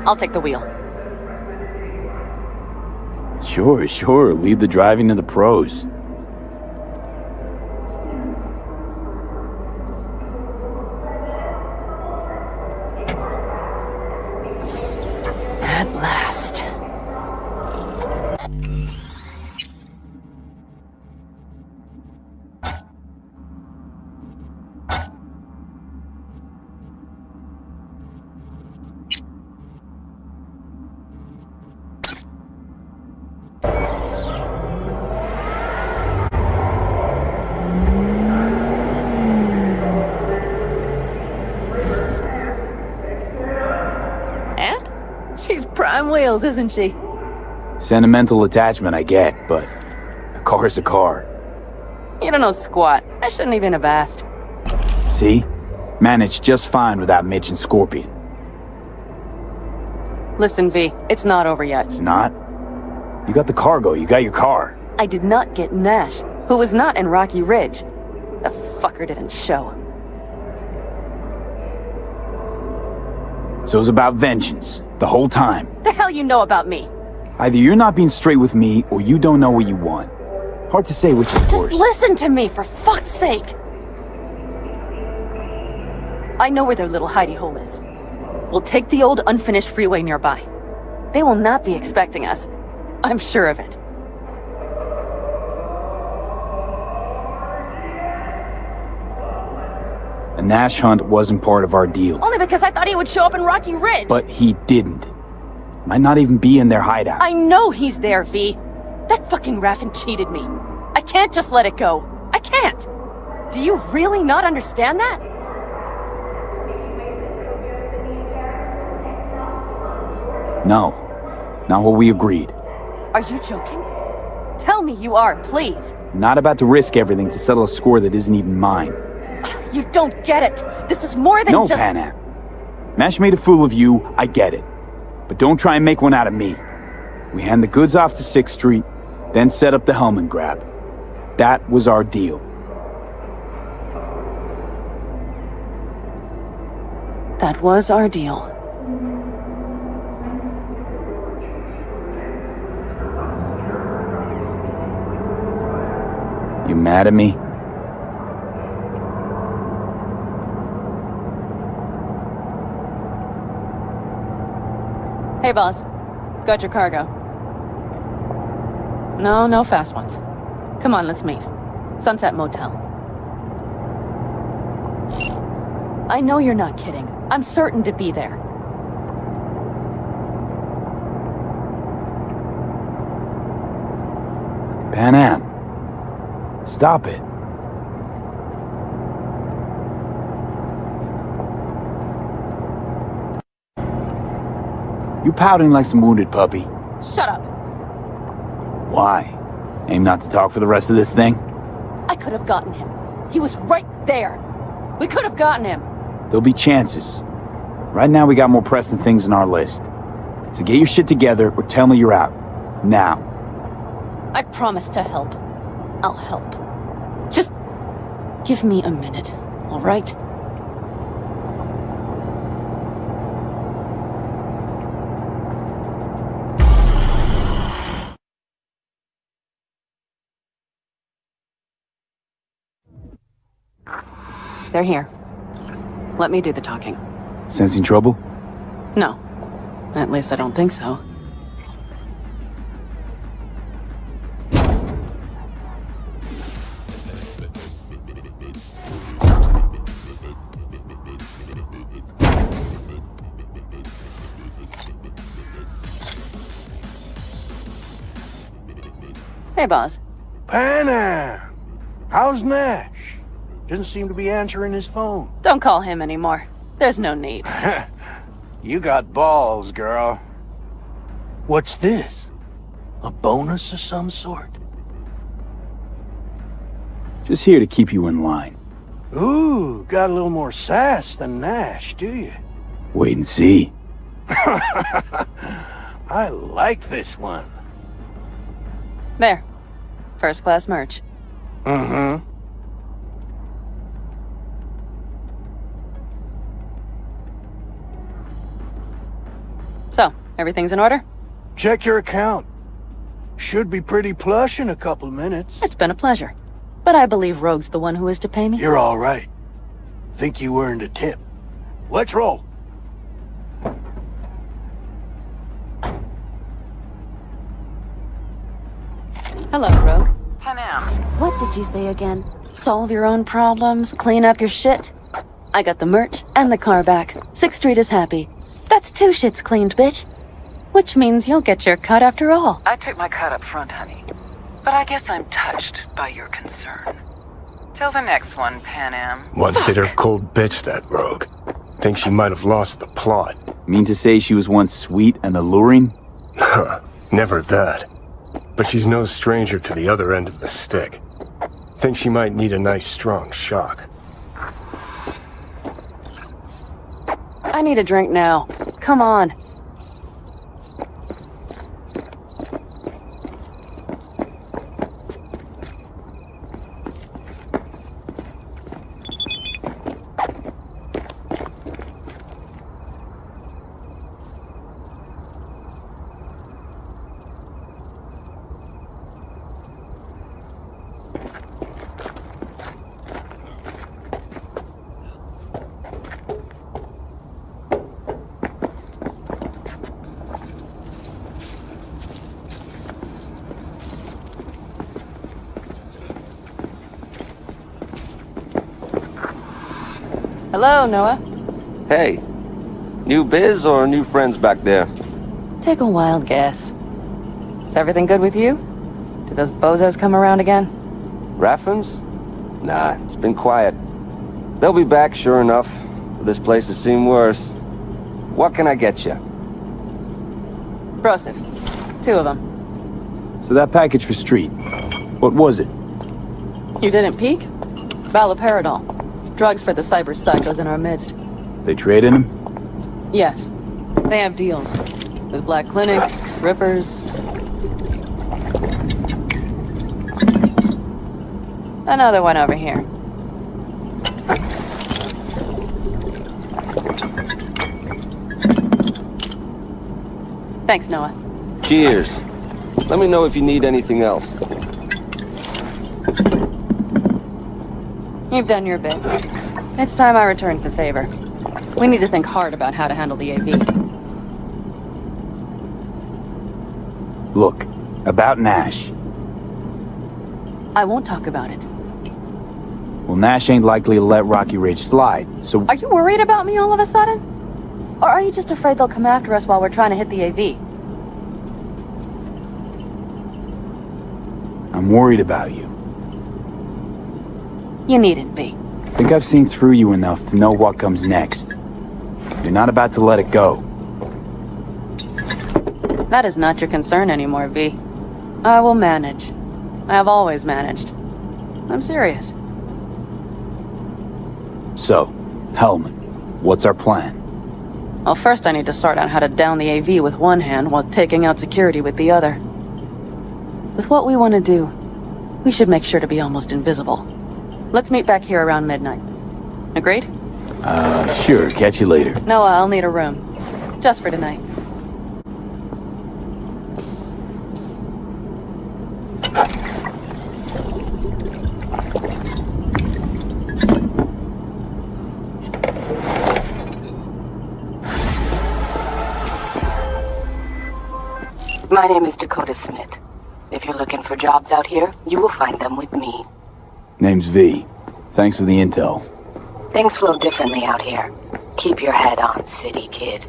I'll take the wheel. Sure. Leave the driving to the pros. At last. She's prime wheels, isn't she? Sentimental attachment I get, but a car's a car. You don't know squat. I shouldn't even have asked. See? Managed just fine without Mitch and Scorpion. Listen, V, it's not over yet. It's not? You got the cargo, you got your car. I did not get Nash, who was not in Rocky Ridge. The fucker didn't show. So it was about vengeance, the whole time. The hell you know about me? Either you're not being straight with me, or you don't know what you want. Hard to say which is worse. Just listen to me, for fuck's sake! I know where their little hidey hole is. We'll take the old unfinished freeway nearby. They will not be expecting us. I'm sure of it. The Nash hunt wasn't part of our deal. Only because I thought he would show up in Rocky Ridge! But he didn't. Might not even be in their hideout. I know he's there, V. That fucking Raffin cheated me. I can't just let it go. I can't! Do you really not understand that? No. Not what we agreed. Are you joking? Tell me you are, please. I'm not about to risk everything to settle a score that isn't even mine. You don't get it. This is more than just— No, Panam. Nash made a fool of you, I get it. But don't try and make one out of me. We hand the goods off to 6th Street, then set up the helmet grab. That was our deal. That was our deal. You mad at me? Hey, boss. Got your cargo. No fast ones. Come on, let's meet. Sunset Motel. I know you're not kidding. I'm certain to be there. Panam. Stop it. You pouting like some wounded puppy. Shut up. Why? Aim not to talk for the rest of this thing? I could have gotten him. He was right there. We could have gotten him. There'll be chances. Right now we got more pressing things on our list. So get your shit together or tell me you're out. Now. I promise to help. I'll help. Just give me a minute, all right? They're here. Let me do the talking. Sensing trouble? No. At least I don't think so. Hey, boss. Panam! How's Nash? Doesn't seem to be answering his phone. Don't call him anymore. There's no need. You got balls, girl. What's this? A bonus of some sort? Just here to keep you in line. Ooh, got a little more sass than Nash, do you? Wait and see. I like this one. There. First class merch. Mm-hmm. Everything's in order? Check your account. Should be pretty plush in a couple minutes. It's been a pleasure. But I believe Rogue's the one who is to pay me. You're all right. Think you earned a tip. Let's roll. Hello, Rogue. Panam. What did you say again? Solve your own problems, clean up your shit. I got the merch and the car back. 6th Street is happy. That's 2 shits cleaned, bitch. Which means you'll get your cut after all. I took my cut up front, honey. But I guess I'm touched by your concern. Till the next one, Panam. One bitter cold bitch, that rogue. Think she might have lost the plot. Mean to say she was once sweet and alluring? Huh, never that. But she's no stranger to the other end of the stick. Think she might need a nice strong shock. I need a drink now. Come on. Hello, Noah. Hey, new biz or new friends back there? Take a wild guess. Is everything good with you? Did those bozos come around again? Raffins? Nah, it's been quiet. They'll be back, sure enough. This place has seen worse. What can I get you? Broseph. 2 of them. So that package for Street, what was it? You didn't peek? Valoperidol. Drugs for the cyber psychos in our midst. They traded him? Yes. They have deals. With black clinics, rippers. Another one over here. Thanks, Noah. Cheers. Let me know if you need anything else. You've done your bit. It's time I returned the favor. We need to think hard about how to handle the AV. Look, about Nash. I won't talk about it. Well, Nash ain't likely to let Rocky Ridge slide, so... Are you worried about me all of a sudden? Or are you just afraid they'll come after us while we're trying to hit the AV? I'm worried about you. You needn't be. I think I've seen through you enough to know what comes next. You're not about to let it go. That is not your concern anymore, V. I will manage. I have always managed. I'm serious. So, Hellman, what's our plan? Well, first I need to sort out how to down the AV with one hand while taking out security with the other. With what we want to do, we should make sure to be almost invisible. Let's meet back here around midnight. Agreed? Sure. Catch you later. Noah, I'll need a room. Just for tonight. My name is Dakota Smith. If you're looking for jobs out here, you will find them with me. Name's V. Thanks for the intel. Things flow differently out here. Keep your head on, city kid.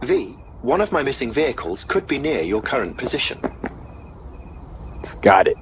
V, one of my missing vehicles could be near your current position. Got it.